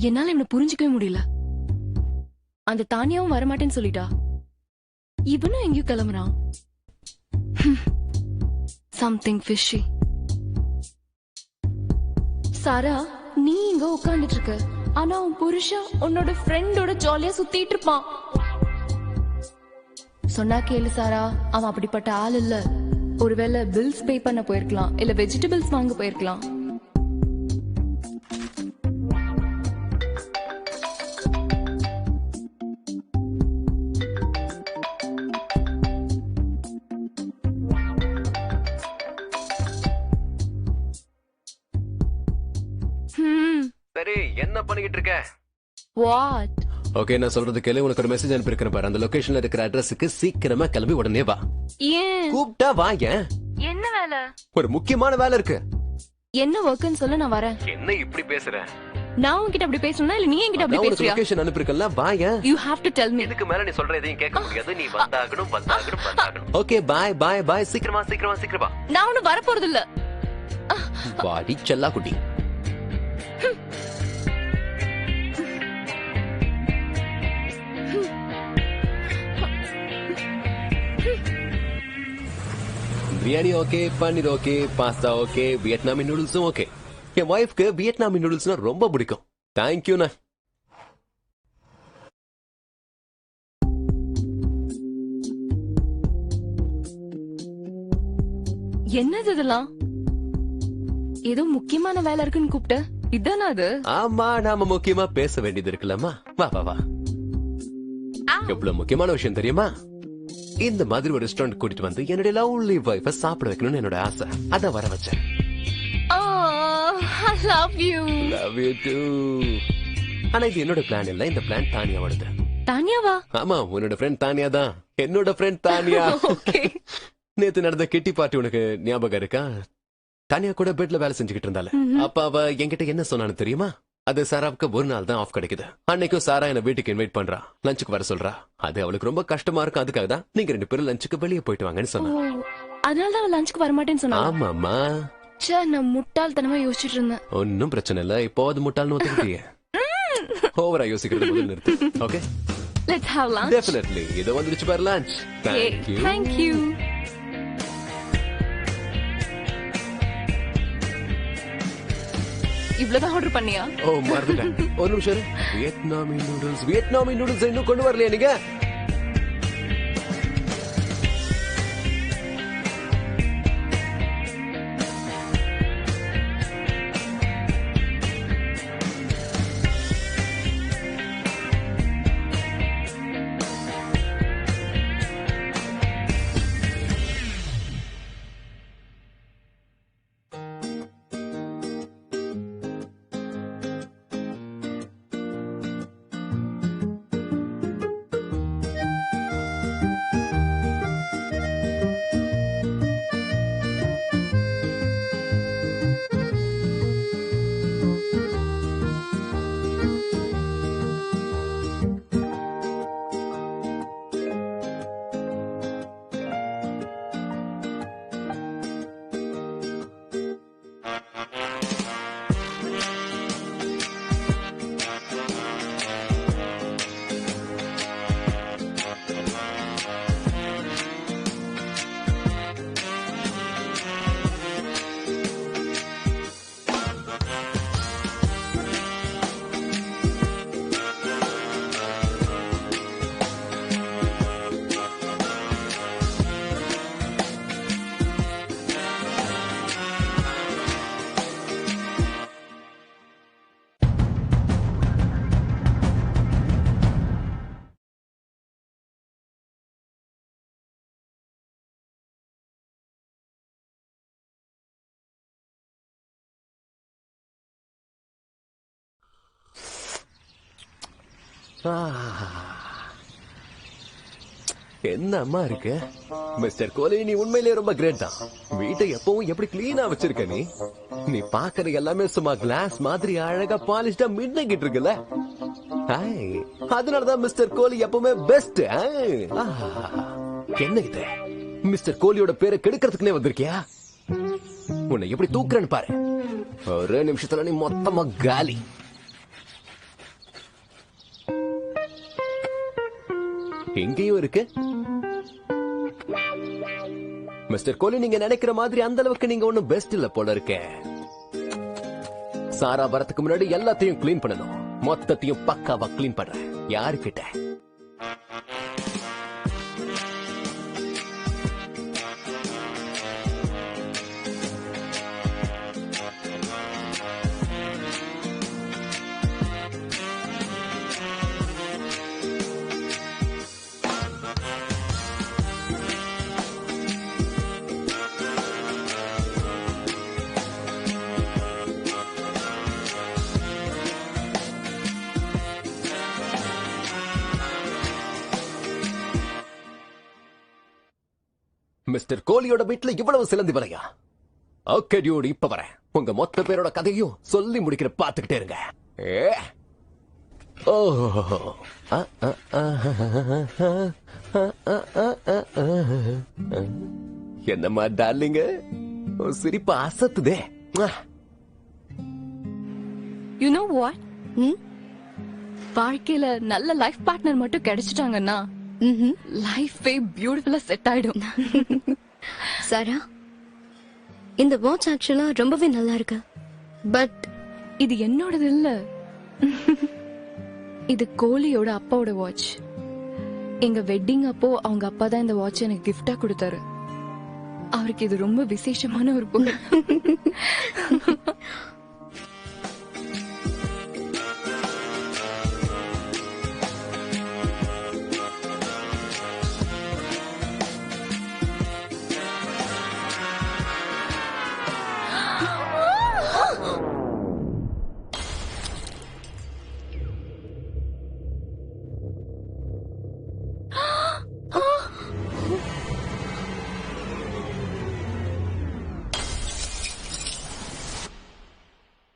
என்னால இவனை புரிஞ்சுக்கவே முடியல. அந்த தானியாவும் வரமாட்டேன்னு சொல்லிட்டா. இவனும் எங்கேயும் கிளம்புறான். Something fishy. சாரா, நீ இங்க உட்கார்ந்துட்டு இருக்க. ஆனா உன் புருஷன் உன்னோட ஃப்ரெண்டோட ஜாலியா சுத்திட்டு இருப்பான். சொன்னா கேளு சாரா, அவன் அப்படிப்பட்ட ஆள் இல்ல. ஒருவேளை பில்ஸ் பே பண்ண போயிருக்கலாம், இல்ல வெஜிடபிள்ஸ் வாங்க போயிருக்கலாம். சரி, என்ன பண்ணிக்கிட்டு இருக்க? வாட்? ஓகே, நான் சொல்றது கேளு. உனக்கு ஒரு மெசேஜ் அனுப்பியிருக்கிறேன் பாரு. அந்த லொகேஷன்ல இருக்கிற அட்ரஸுக்கு சீக்கிரமா கிளம்பி உடனே வா. ஏன்? கூப்பிட்டா வா. ஏன்? என்ன வேலை? ஒரு முக்கியமான வேலை இருக்கு. என்ன ஒர்க்குன்னு சொல்ல நான் வரேன். என்ன இப்படி பேசுற? நான் உன்கிட்ட அப்படி பேசணும்னா இல்ல நீ என்கிட்ட அப்படி நான் உனக்கு பேசுறியா? லொகேஷன் அனுப்பிருக்கல, bye. You have to tell me. இதுக்கு மேல நீ சொல்ற எதையும் கேட்க முடியாது. நீ வந்தாகணும். ஓகே, பாய். சீக்கிரமா. நான் ஒண்ணு வர போறது இல்ல. பாடி செல்லா குட்டி. பிரியாணி ஓகே, பன்னீர் ஓகே, பாஸ்தா ஓகே, வியட்நாமி நூடுல்ஸும் ஓகே. என் ஒய்ஃப்க்கு வியட்நாமி நூடுல்ஸ்னா ரொம்ப பிடிக்கும். தேங்க்யூண்ணா. என்னது இதெல்லாம்? ஏதோ முக்கியமான வேலை இருக்குன்னு கூப்பிட்ட. இதானா அது? ஆமா, நாம முக்கியமா பேச வேண்டியது இருக்குல்லம்மா. வா. எவ்வளவு முக்கியமான விஷயம் தெரியுமா? இந்த மாதிரி ஒரு ரெஸ்டாரண்ட் கூட்டிட்டு வந்து என்னுடைய லவ்லி வைஃப சாப்பிட வைக்கணும்னு என்னோட ஆசை. அதான் வர வச்சேன். I love you. Love you too. ஆனா இது என்னோட பிளான் இல்ல, இந்த பிளான் தானியாவோடது. தானியாவா? ஆமா, உன்னோட ஃப்ரெண்ட் தானியா தான். என்னோட ஃப்ரெண்ட் தானியா. ஓகே. நேத்து நடந்த கிட்டி பார்ட்டி உனக்கு ஞாபகம் இருக்கா? தானியா கூட பெட்ல வேலை செஞ்சுக்கிட்டு இருந்தால. அப்ப அவ என்கிட்ட என்ன சொன்னான்னு தெரியுமா? அது சாராவுக்கு ஒரு நாள் தான் ஆஃப் கிடைக்குது. அன்னைக்கும் சாரா என்ன வீட்டுக்கு இன்வைட் பண்றா, லஞ்சுக்கு வர சொல்றா. அது அவளுக்கு ரொம்ப கஷ்டமா இருக்கும். அதுக்காக தான் நீங்க 2 பேரும் லஞ்சுக்கு வெளியே போயிட்டு வாங்கன்னு சொன்னா. அதனால தான் லஞ்சுக்கு வர மாட்டேன்னு சொன்னா. ஆமாமா. ச்சே, நான் முட்டாள்தனமா யோசிச்சுட்டு இருந்தேன். ஒன்னும் பிரச்சனை இல்ல, இப்போ அது முட்டாள்னு ஒத்துக்கிட்டியே. ஓவரா யோசிக்கிறது முதல்ல நிறுத்து. Okay, Let's have lunch. Definitely. இதோ வந்துருச்சு பாரு lunch. Thank you. Thank you. இவ்வளவுதான் ஆர்டர் பண்ணியா? ஓ, மறந்துட்டேன். ஒரு நிமிஷம் இரு. வியட்நாமி நூடுல்ஸ் இன்னும் கொண்டு வரலையா நீங்க? என்ன அம்மா இருக்கு மிஸ்டர் கோலி, நீ உண்மையிலேயே ரொம்ப கிரேட் தான். வீட்டை எப்பவும் எப்படி கிளீனா வச்சிருக்க நீ. நீ பாக்குற எல்லாமே சும்மா கிளாஸ் மாதிரி அழகா பாலிஷ்டா மின்னிக்கிட்டு இருக்குல்ல. அதனாலதான் மிஸ்டர் கோலி எப்பவுமே பெஸ்ட். என்ன இது, மிஸ்டர் கோலியோட பேரை கெடுக்கிறதுக்குனே வந்திருக்கியா? உன்னை எப்படி தூக்குறேன்னு பாரு. ஒரு நிமிஷத்துல நீ மொத்தமா காலி. எங்கேயும் இருக்கு மிஸ்டர் கோலி. நீங்க நினைக்கிற மாதிரி அந்த அளவுக்கு நீங்க ஒண்ணும் பெஸ்ட் இல்ல போல இருக்க. சாரா வரத்துக்கு முன்னாடி எல்லாத்தையும் கிளீன் பண்ணணும். மொத்தத்தையும் பக்காவா கிளீன் பண்றேன். யாருக்கிட்ட? மிஸ்டர் கோலியோட வீட்டுல இவ்வளவு சிலந்தி வலையா? ஓகே டியூட், இப்ப வரேன். உங்க மொத்த பேரோட கதையும் சொல்லி முடிக்கிற பாத்துக்கிட்டே இருங்க. ஏ. ஓ. அ, அ, அ, என்னம்மா டார்லிங்க, உன் சிரிப்பு அசத்துதே. யூ நோ வாட், வாழ்க்கையில நல்ல லைஃப் பார்ட்னர் மட்டும் கிடைச்சிட்டாங்கன்னா லைஃபே பியூட்டிஃபுல்லா செட் ஆயிடும். சாரா, இந்த வாட்ச் ஆக்சுவலா ரொம்பவே நல்லா இருக்கு. பட் இது என்னோடது இல்ல. இது கோலியோட அப்பாவோட வாட்ச். எங்க வெட்டிங் அப்போ அவங்க அப்பா தான் இந்த வாட்ச் எனக்கு கிஃப்டா கொடுத்தாரு. அவருக்கு இது ரொம்ப விசேஷமான ஒரு பொருள்.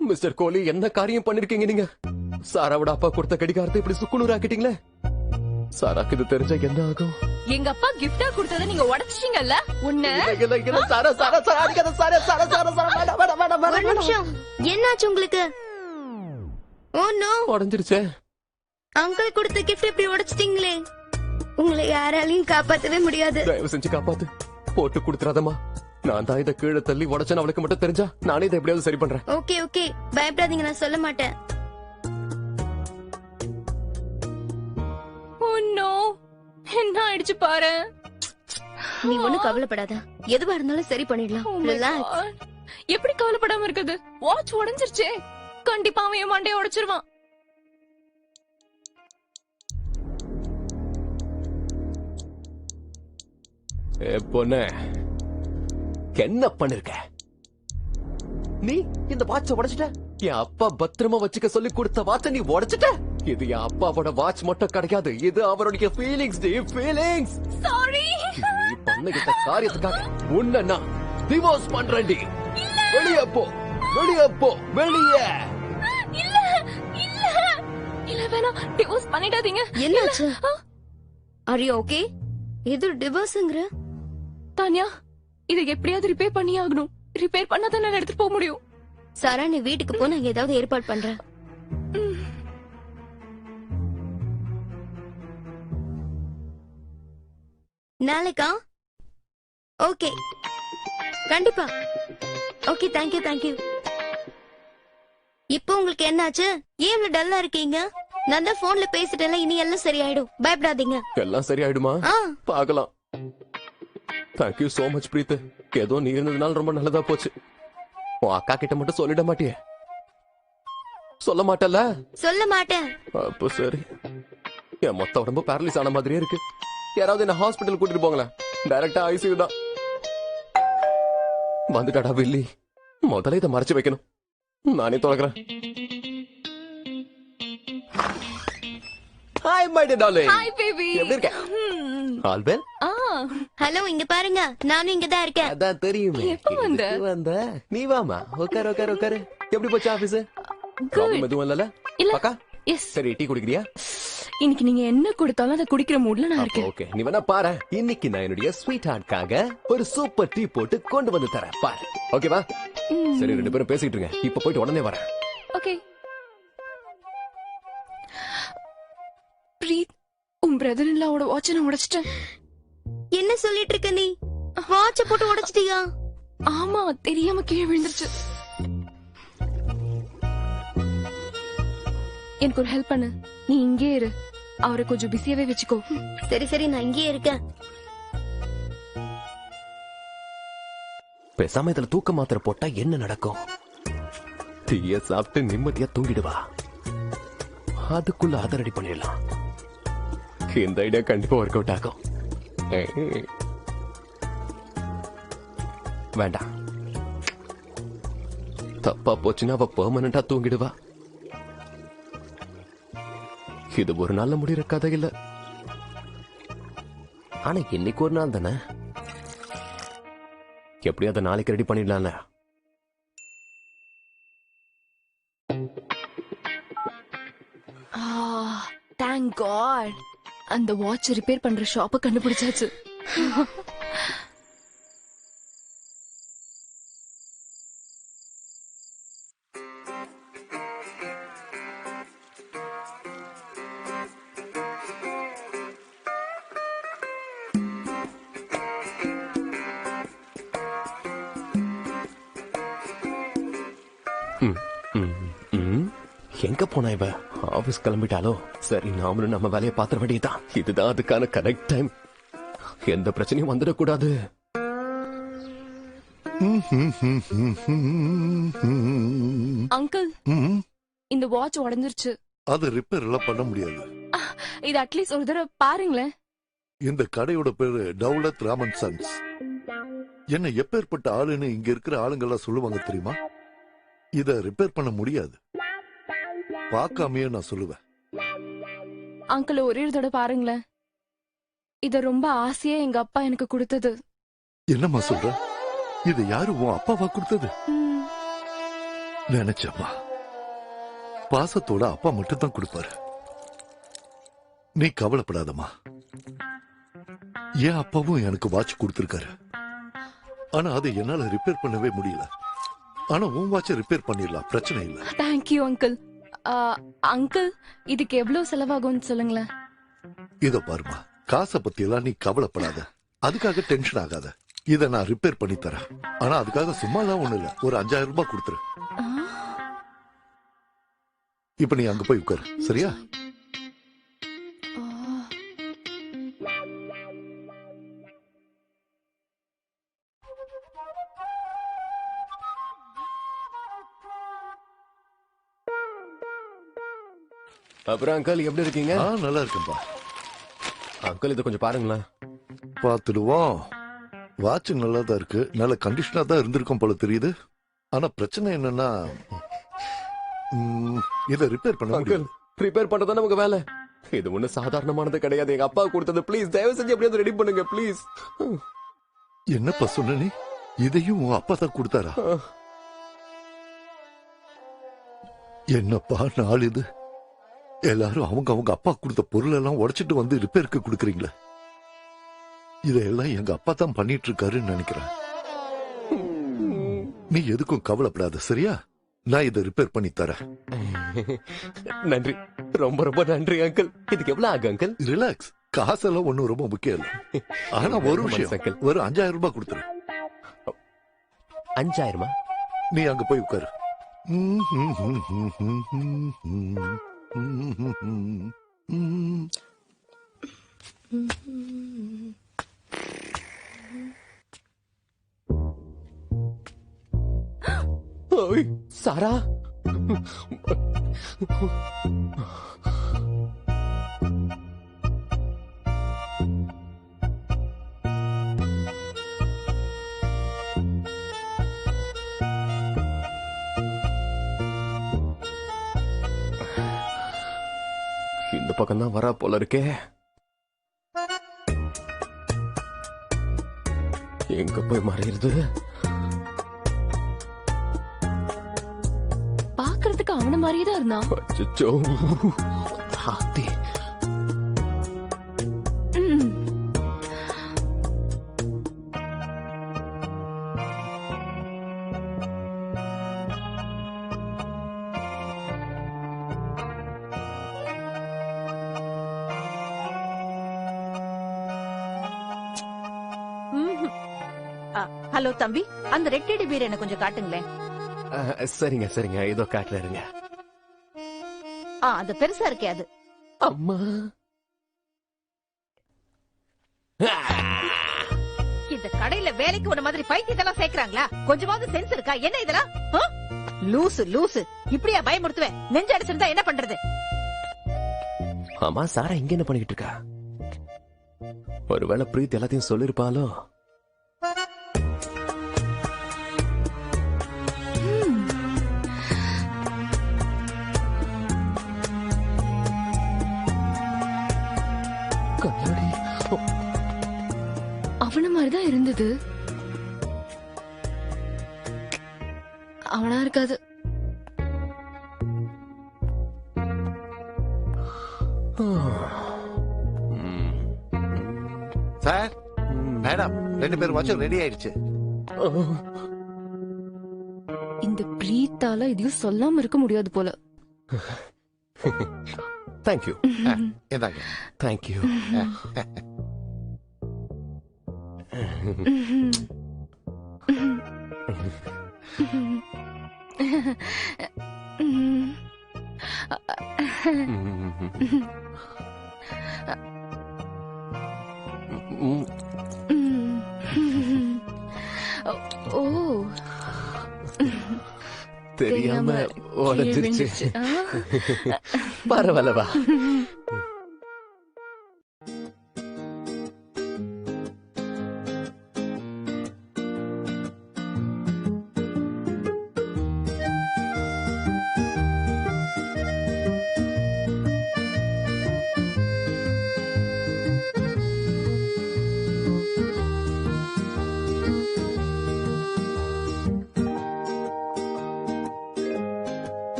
மிஸ்டர் கோலி, என்ன காரியம் பண்ணிருக்கீங்க நீங்க? சாராவோட அப்பா கொடுத்த கடிகாரத்தை இப்படி சுக்குநூறு ஆக்கிட்டீங்களே. சாராக்கு இது தெரிஞ்சா என்ன ஆகும்? எங்க அப்பா கிஃப்டா கொடுத்ததை நீங்க உடைச்சிட்டீங்கல்ல. உன்ன சாரா சாரா சாரா அடிக்காத, சாரா சாரா சாரா சாரா வேண்டாம், வேண்டாம், வேண்டாம், ஒரு வேண்டாம். நிமிஷம், என்னாச்சு உங்களுக்கு? ஓ நோ, உடைஞ்சிருச்சே. அங்கிள் கொடுத்த கிஃப்ட் இப்படி உடைச்சிட்டீங்களே. உங்களை யாராலையும் காப்பாத்தவே முடியாது. தயவு செஞ்சு காப்பாத்து. போட்டு கொடுத்துறாதம்மா. நான் தான் இதை கீழே தள்ளி உடைச்சேன்னு அவளுக்கு மட்டும் தெரிஞ்சா நானே இதை எப்படியாவது சரி பண்றேன். ஓகே ஓகே, பயப்படாதீங்க, நான் சொல்ல மாட்டேன். ஓ நோ, என்ன ஆயிடுச்சு பாரு. நீ ஒண்ணும் கவலைப்படாத, எதுவா இருந்தாலும் சரி பண்ணிடலாம். Oh my relax. God. எப்படி கவலைப்படாம இருக்குது? வாட்ச் உடைஞ்சிருச்சே, கண்டிப்பா அவன் என் மண்டையை உடைச்சிருவான். பொண்ணு, என்ன பண்ணிருக்க நீ? இந்த வாட்ச உடைச்சிட்ட. என் அப்பா பத்திரமா வச்சுக்க சொல்லி கொடுத்த வாட்ச நீ உடைச்சிட்ட. இது என் அப்பாவோட வாட்ச் மட்டும் கிடையாது, இது அவருடைய ஃபீலிங்ஸ். ஃபீலிங்ஸ். சாரி. நீ பண்ணுகிட்ட காரியத்துக்காக உன்னை நான் டிவோர்ஸ் பண்றேன்டி. வெளியே போ, வெளியே போ, வெளியே. இல்ல இல்ல இல்ல, வேணாம், டிவோர்ஸ் பண்ணிடாதீங்க. என்னாச்சு? Are you okay? இது டிவோர்ஸ்ங்கற? தானியா, இதை எப்படியாவது ரிப்பேர் பண்ணி ஆகணும். ரிப்பேர் பண்ணாதான் நான் எடுத்துட்டு போக முடியும். சாரா, நீ வீட்டுக்கு போ, நான் ஏதாவது ஏற்பாடு பண்றேன். நாளைக்கா? ஓகே, கண்டிப்பா. Okay, thank you thank you. இப்போ உங்களுக்கு என்னாச்சு? ஏன் இவ்வளவு டல்லா இருக்கீங்க? நான் தான் போன்ல பேசிட்டேன்ல, இனி எல்லாம் சரியாயிடும், பயப்படாதீங்க. எல்லாம் சரியாயிடுமா? ஆ, பார்க்கலாம். Thank you so much Preeth. ஏதோ நீ இருந்ததுனால ரொம்ப நல்லதா போச்சு. உன் அக்கா கிட்ட மட்டும் சொல்லிட மாட்டியே? சொல்ல மாட்டல? சொல்ல மாட்டேன். அப்ப சரி. என் மொத்த உடம்பு பேரலிஸ் ஆன மாதிரியே இருக்கு. யாராவது என்ன ஹாஸ்பிட்டல் கூட்டிட்டு போங்களேன். டைரக்டா ஐசியூ தான். வந்துட்டாடா வில்லி. முதல்ல இதை மறைச்சு வைக்கணும். நானே தொடங்குறேன். Hi my dear darling. Hi baby. எப்படி இருக்க? All well? ஹலோ, இங்க பாருங்க, நானும் இங்கதான் இருக்கேன். அதான் தெரியுமே. எப்ப வந்த? எதுக்கு வந்த? நீ வாமா. உட்காரு உட்காரு உட்காரு. எப்படி போச்சு ஆபீஸ்? ப்ராப்ளம் எதுவும் இல்லல? இல்ல. பக்கா? எஸ். சரி, டீ குடிக்கிறியா? இன்னைக்கு நீங்க என்ன கொடுத்தாலும் அதை குடிக்கிற மூட்ல நான் இருக்கேன். ஓகே, நீ வேணா பாரு. இன்னைக்கு நான் என்னுடைய ஸ்வீட் ஹார்ட்காக ஒரு சூப்பர் டீ போட்டு கொண்டு வந்து தரேன், பாரு. ஓகேவா? சரி, ரெண்டு பேரும் பேசிட்டு இருங்க. இப்ப போயிட்டு உடனே வரேன். ஓகே. பிரீத், உன் பிரதர் இல்லாவோட வாட்சை நான் உடைச்சிட்டேன். என்ன சொல்லிட்டு இருக்க நீ? வாட்ச போட்டு உடைச்சிட்டியா? ஆமா, தெரியாம கீழே விழுந்துருச்சு. எனக்கு ஒரு ஹெல்ப் பண்ணு. நீ இங்கே இரு, அவரை கொஞ்சம் பிஸியாவே வச்சுக்கோ. சரி சரி, நான் இங்கேயே இருக்கேன். பேசாம இதுல தூக்க மாத்திரை போட்டா என்ன நடக்கும்? டீய சாப்பிட்டு நிம்மதியா தூங்கிடுவா. அதுக்குள்ள அதை ரெடி பண்ணிடலாம். இந்த ஐடியா கண்டிப்பா ஒர்க் அவுட் ஆகும். வேண்டாம், தப்பா போச்சுன்னா அவ பெர்மனண்டா தூங்கிடுவா. இது ஒரு நாள்ல முடிகிற கதை இல்ல. ஆனா இன்னைக்கு ஒரு நாள் தானே, எப்படி அதை நாளைக்கு ரெடி பண்ணிடலாம்ல. தேங்க் காட் அந்த வாட்ச் ரிப்பேர் பண்ற ஷாப்பை கண்டுபிடிச்சாச்சு. எங்க போனா இவ? ஆபீஸ் கிளம்பிட்டாலோ? சரி, நாமளும் நம்ம வேலையை பாத்திர வேண்டியதுதான். இதுதான் அதுக்கான கரெக்ட் டைம். எந்த பிரச்சனையும் வந்துடக்கூடாது. அங்கிள், இந்த வாட்ச் உடைஞ்சிருச்சு. அது ரிப்பேர் எல்லாம் பண்ண முடியாது. இது அட்லீஸ்ட் ஒரு தடவை பாருங்களேன். இந்த கடையோட பேரு டவுலத் ராமன் சன்ஸ். என்ன எப்பேற்பட்ட ஆளுன்னு இங்க இருக்கிற ஆளுங்க எல்லாம் சொல்லுவாங்க தெரியுமா? இத ரிப்பேர் பண்ண முடியாது. பார்க்காமையே நான் சொல்லுவேன். அங்கிள், ஒரே ஒரு தடவை பாருங்களேன். இத ரொம்ப ஆசையா எங்க அப்பா எனக்கு கொடுத்தது. என்னம்மா சொல்ற? இது யாரு உன் அப்பாவா கொடுத்தது? நினைச்சம்மா, பாசத்தோட அப்பா மட்டும் தான் கொடுப்பாரு. நீ கவலைப்படாதம்மா. என் அப்பாவும் எனக்கு வாட்ச் கொடுத்திருக்காரு. ஆனா அதை என்னால ரிப்பேர் பண்ணவே முடியல. ஆனா உன் வாட்சை ரிப்பேர் பண்ணிடலாம், பிரச்சனை இல்ல. Thank you uncle. அங்கிள், இதுக்கு எவ்வளவு செலவாகும்னு சொல்லுங்களேன். இத பாருமா, காசை பத்தி எல்லாம் நீ கவலைப்படாத. அதுக்காக டென்ஷன் ஆகாத. இத நான் ரிப்பேர் பண்ணி தரேன். ஆனா அதுக்காக சும்மா எல்லாம் ஒண்ணு இல்ல, ஒரு 5000 ரூபாய் கொடுத்துரு. இப்ப நீ அங்க போய் உட்காரு, சரியா? அப்புறம் அங்கிள், எப்படி இருக்கீங்க? நல்லா இருக்கும்பா. அங்கிள், இதை கொஞ்சம் பாருங்களேன். பாத்துடுவோம். வாட்ச் நல்லா தான் இருக்கு, நல்ல கண்டிஷனா தான் இருந்திருக்கும் போல தெரியுது. ஆனா பிரச்சனை என்னன்னா, இத ரிப்பேர் பண்ண அங்கிள், முடியாது. ரிப்பேர் பண்றதா நமக்கு வேலை. இது ஒண்ணு சாதாரணமானது கிடையாது. எங்க அப்பா கொடுத்தது. ப்ளீஸ், தயவு செஞ்சு எப்படியாவது ரெடி பண்ணுங்க ப்ளீஸ். என்னப்பா சொன்ன நீ? இதையும் உன் அப்பா தான் கொடுத்தாரா? என்னப்பா நாள் இது? எல்லாரும் அவங்க அவங்க அப்பா கொடுத்த பொருள் எல்லாம் உடைச்சிட்டு வந்து ரிப்பேருக்கு கொடுக்குறீங்களே. இதெல்லாம் எங்க அப்பா தான் பண்ணிட்டு இருக்காருன்னு நினைக்கிறேன். நீ எதுக்கும் கவலைப்படாத, சரியா? நான் இதை ரிப்பேர் பண்ணி தரேன். நன்றி, ரொம்ப ரொம்ப நன்றி அங்கிள். இதுக்கு எவ்வளவு ஆகும் அங்கிள்? ரிலாக்ஸ், காசெல்லாம் ஒண்ணும் ரொம்ப முக்கியம் இல்ல. ஆனா ஒரு விஷயம், அங்கிள், ஒரு 5000 ரூபாய் கொடுத்துரு. 5000? நீ அங்க போய் உட்காரு. ஓய், சாரா. இந்த பக்கம் தான் வரா போல இருக்கே. எங்க போய் மறையிறது? பாக்குறதுக்கு அவன மாதிரியே தான் இருந்தான். அச்சச்சோ, ஹாத்தி. ஹலோ தம்பி, அந்த ரெட் டெடி பீர் எனக்கு கொஞ்சம் காட்டுங்களேன். சரிங்க சரிங்க, ஏதோ காட்டுறாருங்க. அது பெருசா இருக்கே அது. அம்மா, இந்த கடையில வேலைக்கு ஒரு மாதிரி பைத்தியத்தெல்லாம் சேர்க்கறாங்களா? கொஞ்சமாவது சென்ஸ் இருக்கா? என்ன இதெல்லாம்? லூசு லூசு, இப்படியா பயமுறுத்துவேன்? நெஞ்சு அடிச்சிருந்தா என்ன பண்றது? ஆமா, சாரா இங்க என்ன பண்ணிக்கிட்டு இருக்கா? ஒருவேளை பிரீத் எல்லாத்தையும் சொல்லிருப்பாளோ? கண்ணாடி அவன மாதிரிதான் இருந்தது. அவனா இருக்காது. சார் மேடம் 2 பேர் வாட்சும் ரெடி ஆயிடுச்சு. இந்த பிரீத்தால இதையும் சொல்லாம இருக்க முடியாது போல. தேங்க்யூ இந்தாங்க. தேங்க்யூ. ஓ தெரியாம உடஞ்சிருச்சு. விழுந்துருச்சு. பரவாயில்லவா?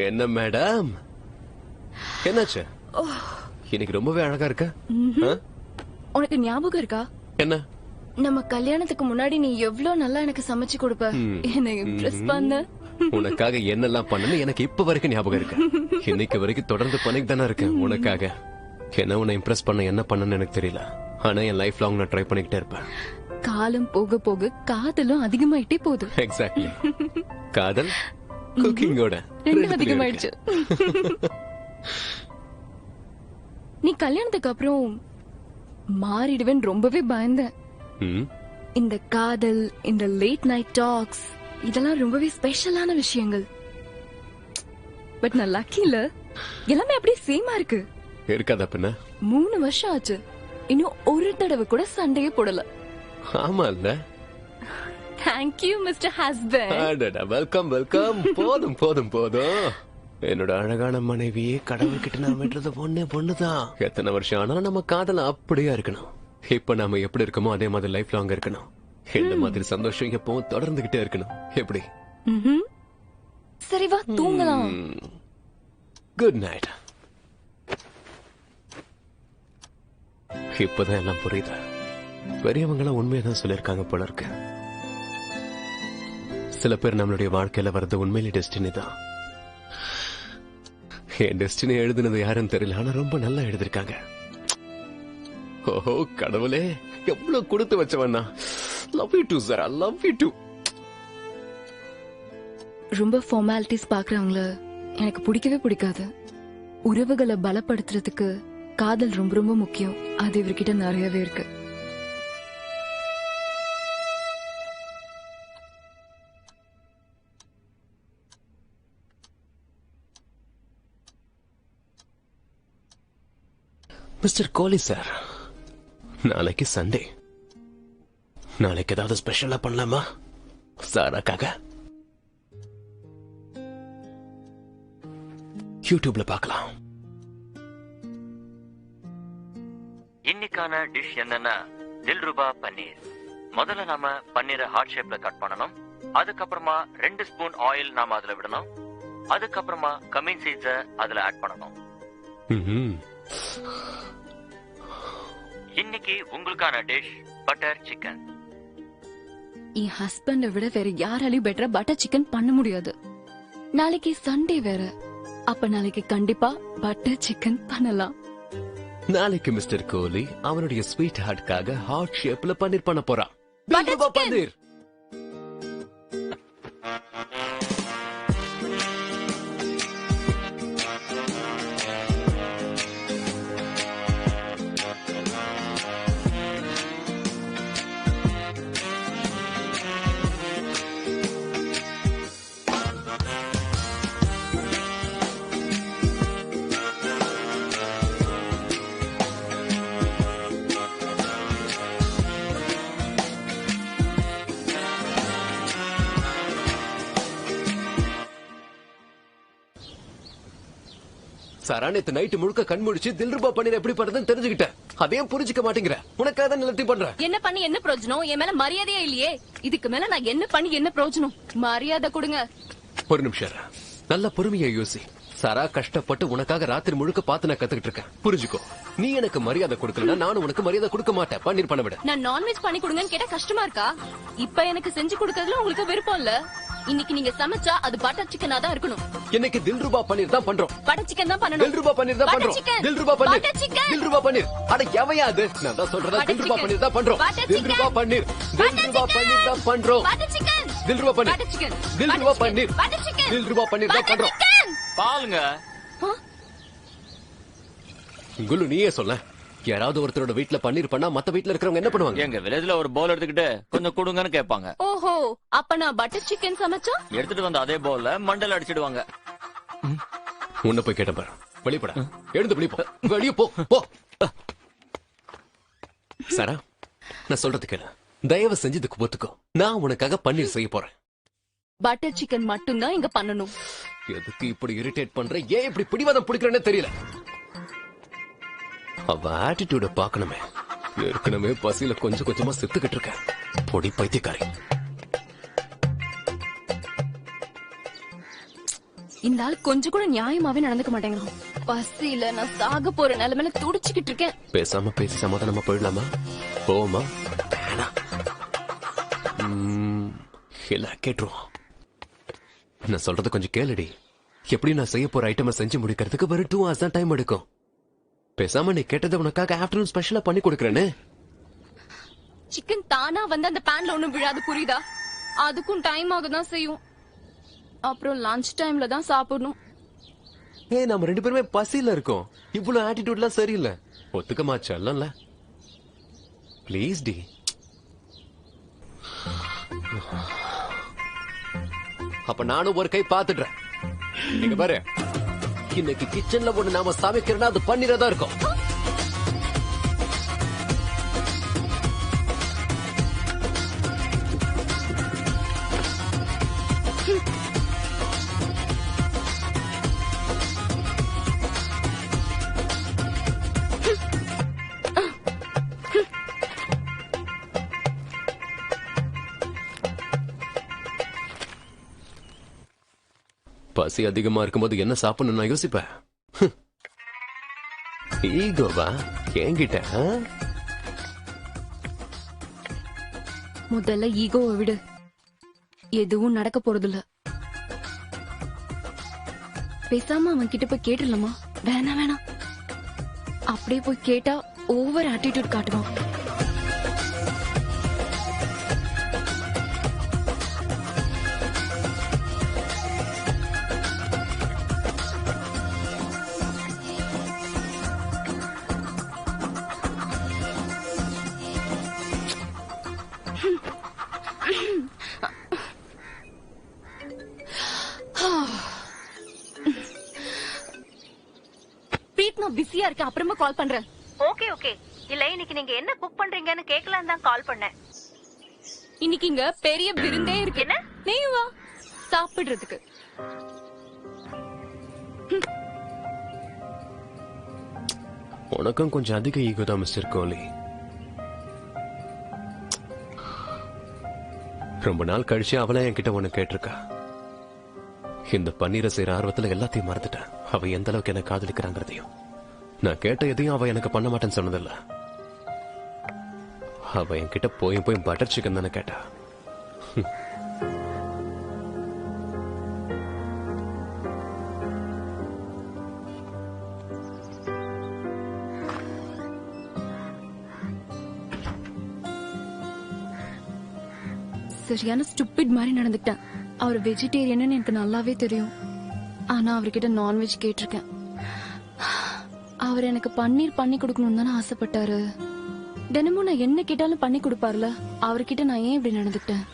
என்ன மேடம், என்னாச்சு? இன்னைக்கு ரொம்பவே அழகா இருக்க. உனக்கு ஞாபகம் இருக்கா என்ன? நம்ம கல்யாணத்துக்கு முன்னாடி நீ எவ்வளவு நல்லா எனக்கு சமைச்சு கொடுப்ப. என்ன இம்ப்ரெஸ் பண்ண. உனக்காக என்னெல்லாம் பண்ணனு எனக்கு இப்ப வரைக்கும் ஞாபகம் இருக்கு. இன்னைக்கு வரைக்கும் தொடர்ந்து பண்ணிட்டு தானே இருக்கேன் உனக்காக. என்ன உன்னை இம்ப்ரெஸ் பண்ண என்ன பண்ணனு எனக்கு தெரியல. ஆனா என் லைஃப் லாங் நான் ட்ரை பண்ணிக்கிட்டே இருப்பேன். காலம் போக போக காதலும் அதிகமாயிட்டே போகுது. எக்ஸாக்ட்லி. காதல் குக்கிங்கோட ரெண்டும் அதிகமாயிடுச்சு. நீ கல்யாணத்துக்கு அப்புறம் மாறிடுவேன் ரொம்பவே பயந்தேன். இந்த காதல், இந்த லேட் நைட் டாக்ஸ் இதெல்லாம் ரொம்பவே ஸ்பெஷலான விஷயங்கள். பட் நான் லக்கி இல்ல, எல்லாமே அப்படியே சேமா இருக்கு. இருக்காதா பின்ன? 3 வருஷம் ஆச்சு, இன்னும் ஒரு தடவை கூட சண்டையே போடல. ஆமா இல்ல? Thank you mister husband. Welcome welcome. போதும் போதும் போதும். என்னோட அழகான மனைவியே கடவுள்கிட்ட நான் விட்டுறது பொண்ணுதான். எத்தனை வருஷம் ஆனாலும் நம்ம காதல அப்படியே இருக்கணும். இப்ப நாம எப்படி இருக்கோமோ அதே மாதிரி லைஃப் லாங் இருக்கணும். இந்த மாதிரி சந்தோஷம் எப்பவும் தொடர்ந்துகிட்டே இருக்கணும். எப்படி? சரி வா தூங்கலாம். Good night. இப்பதான் எல்லாம் புரியுது. பெரியவங்களாம் உண்மையதான் சொல்லிருக்காங்க போல இருக்கு. சில பேர் நம்மளுடைய வாழ்க்கையில வர்றது உண்மையிலே டெஸ்டினி தான். என் டெஸ்டினி எழுதுனது யாருன்னு தெரியல, ஆனா ரொம்ப நல்லா எழுதிருக்காங்க. ஓஹோ கடவுளே, எவ்வளவு கொடுத்து வச்சவண்ணா. Love you too sir, I love you too. ரொம்ப ஃபார்மாலிட்டிஸ் பாக்குறவங்கள எனக்கு பிடிக்கவே பிடிக்காது. உறவுகளை பலப்படுத்துறதுக்கு காதல் ரொம்ப ரொம்ப முக்கியம். அது இவர்கிட்ட நிறையவே இருக்கு. மிஸ்டர் கோலி சார், நாளைக்கு சண்டே. நாளைக்கு ஏதாவது ஸ்பெஷலா பண்ணலாமா சாராக்காக? யூடியூப்ல பார்க்கலாம். இன்னைக்கான டிஷ் என்னன்னா தில்ருபா பன்னீர். முதல்ல நாம பன்னீரை ஹார்ட் ஷேப்ல கட் பண்ணணும். அதுக்கப்புறமா 2 ஸ்பூன் ஆயில் நாம அதுல விடணும். அதுக்கப்புறமா கமின் சீட்ஸ அதுல ஆட் பண்ணணும். இன்னைக்கு உங்களுக்கான டிஷ் பட்டர் சிக்கன். என் ஹஸ்பண்ட விட வேற யாராலையும் பெட்டரா பட்டர் சிக்கன் பண்ண முடியாது. நாளைக்கு சண்டே வேற. அப்ப நாளைக்கு கண்டிப்பா பட்டர் சிக்கன் பண்ணலாம். நாளைக்கு மிஸ்டர் கோலி அவனுடைய ஸ்வீட் ஹார்ட்காக ஹார்ட் ஷேப்ல பன்னீர் பண்ண போறான். Butter dilruba chicken. பன்னீர். சாரா நேத்து நைட்டு முழுக்க கண் முழிச்சு தில்ருபா பன்னீர் எப்படி பண்றதுன்னு தெரிஞ்சுக்கிட்டேன். அதையும் புரிஞ்சுக்க மாட்டேங்கிற. உனக்காக தான் நிலத்தி பண்றேன். என்ன பண்ணி என்ன பிரயோஜனம்? என் மேல மரியாதையே இல்லையே. இதுக்கு மேல நான் என்ன பண்ணி என்ன பிரயோஜனம்? மரியாதை கொடுங்க. ஒரு நிமிஷம் இரு. நல்ல பொறுமையா யோசி. சாரா கஷ்டப்பட்டு உனக்காக ராத்திரி முழுக்க பார்த்து நான் கத்துக்கிட்டு இருக்கேன். புரிஞ்சுக்கோ. நீ எனக்கு மரியாதை கொடுக்கலன்னா நானும் உனக்கு மரியாதை கொடுக்க மாட்டேன். பன்னீர் பண்ண விட. நான் நான்வெஜ் பண்ணி கொடுங்கன்னு கேட்டா கஷ்டமா இருக்கா? இப்ப எனக்கு செஞ்சு கொடுக்கறதுல உங்களுக்கு விருப்பம் இல்ல. இன்னைக்கு நீங்க சமைச்சா அது பட்டர் சிக்கனா தான் இருக்கணும். இன்னைக்கு தில்ருபா பன்னீர் தான் பண்றோம். பட்டர் சிக்கன் தான் பண்ணணும். தில்ருபா பன்னீர் தான் Butter பண்றோம். chicken. தில்ருபா பன்னீர். Butter chicken. தில்ருபா பன்னீர். அட எவையா அது? நான் தான் சொல்றேன். Butter dilruba chicken. பன்னீர் தான் பண்றோம். Butter dilruba chicken. பன்னீர். Butter dilruba chicken. பன்னீர் தான் பண்றோம். Butter chicken. Dilruba paneer. Butter chicken. Dilruba paneer. Butter chicken. Dilruba paneer தான் பண்றோம். பாலுங்க. குலு நீயே சொல்ல. யாராவது ஒருத்தரோட வீட்ல பன்னீர் பண்ணா மத்த வீட்ல இருக்கிறவங்க என்ன பண்ணுவாங்க? எங்க வில்லேஜ்ல ஒரு பவுல் எடுத்துக்கிட்டு கொஞ்சம் கொடுங்கன்னு கேட்பாங்க. ஓஹோ, அப்ப நான் பட்டர் சிக்கன் சமைச்சா எடுத்துட்டு வந்த அதே பவுல்ல மண்டல அடிச்சிடுவாங்க. உன்ன போய் கேட்ட பாரு. வெளிப்பட. எழுந்து வெளிய போ. வெளிய போ. போ. சாரா, நான் சொல்றது கேளு. தயவு செஞ்சு இதுக்கு ஒத்துக்கோ. நான் உனக்காக பன்னீர் செய்ய போறேன். பட்டர் சிக்கன் மட்டும் தான் இங்க பண்ணணும். எதுக்கு இப்படி இரிட்டேட் பண்ற? ஏன் இப்படி பிடிவாதம் பிடிக்கிறேன்னு தெரியல. அவ ஆட்டிடியூட பாக்கணுமே. ஏற்கனவே பசியில கொஞ்சம் கொஞ்சமா செத்துக்கிட்டு இருக்க. பொடி பைத்தியக்காரி. இந்த ஆள் கொஞ்சம் கூட நியாயமாவே நடந்துக்க மாட்டேங்கிறான். பசியில நான் சாக போற நிலைமையில துடிச்சுக்கிட்டு இருக்கேன். பேசாம பேசி சமாதானமா போயிடலாமா? போமா? வேணாம். இல்ல கேட்டுருவோம். நான் சொல்றது கொஞ்சம் கேளுடி. எப்படி நான் செய்ய போற ஐட்டமை செஞ்சு முடிக்கிறதுக்கு வெறும் 2 hours தான் டைம் எடுக்கும். பேசாம நீ கேட்டதை உனக்காக ஆஃப்டர்நூன் ஸ்பெஷலா பண்ணி கொடுக்கறேன்னு. சிக்கன் தானா வந்து அந்த பேன்ல ஒண்ணும் விழாது, புரியுதா? அதுக்கும் டைம் ஆக தான் செய்யும். அப்புறம் லஞ்ச் டைம்ல தான் சாப்பிடணும். ஏய், நம்ம 2 பேருமே பசியில இருக்கோம். இவ்வளவு ஆட்டிடியூட்லாம் சரியில்லை. ஒத்துக்க மாச்சல்ல. Please D. அப்ப நானும் ஒரு கை பாத்துடுறேன். நீங்க பாரு, இன்னைக்கு கிச்சன்ல ஒண்ணு நாம சமைக்கிறோம்னா அது பன்னீரா இருக்கும். பசி அதிகமா இருக்கும்போது என்ன சாப்பிடணும் நான் யோசிப்பேன். ஈகோவா என்கிட்ட? முதல்ல ஈகோவை விடு. எதுவும் நடக்க போறது இல்ல. பேசாம அவன் கிட்ட போய் கேட்டுடலாமா? வேணாம் வேணாம். அப்படியே போய் கேட்டா ஓவர் ஆட்டிடியூட் காட்டுவான். பிரீத், நான் பிஸியா இருக்கேன். அப்புறமா கால் பண்றேன். Okay okay. இல்ல இன்னைக்கு நீங்க என்ன குக் பண்றீங்கன்னு கேட்கலாம் தான் கால் பண்ணேன். இன்னைக்கு இங்க பெரிய விருந்தே இருக்கு. என்ன? நீ வா சாப்பிடுறதுக்கு. உனக்கும் கொஞ்சம் அதிக ஈகோ தான் மிஸ்டர் கோலி. ரொம்ப நாள் கழிச்சு அவளே என்கிட்ட ஒண்ணு கேட்டிருக்கா. இந்த பன்னீரை செய்யற ஆர்வத்துல எல்லாத்தையும் மறந்துட்டேன். அவ எந்த அளவுக்கு என்ன காதலிக்கிறாங்கிறதையும். நான் கேட்ட எதையும் அவ எனக்கு பண்ண மாட்டேன்னு சொன்னதில்ல. அவ என்கிட்ட போய் போய் பட்டர் சிக்கன் தானே கேட்டா. சரியான ஸ்டூபிட் மாதிரி நடந்துக்கிட்டேன். அவர் வெஜிடேரியன்னு எனக்கு நல்லாவே தெரியும். ஆனா அவர்கிட்ட நான்வெஜ் கேட்டிருக்கேன். அவர் எனக்கு பன்னீர் பண்ணி கொடுக்கணும்னு தானே ஆசைப்பட்டாரு. தினமும் நான் என்ன கேட்டாலும் பண்ணி கொடுப்பாருல, அவர்கிட்ட நான் ஏன் இப்படி நடந்துக்கிட்டேன்?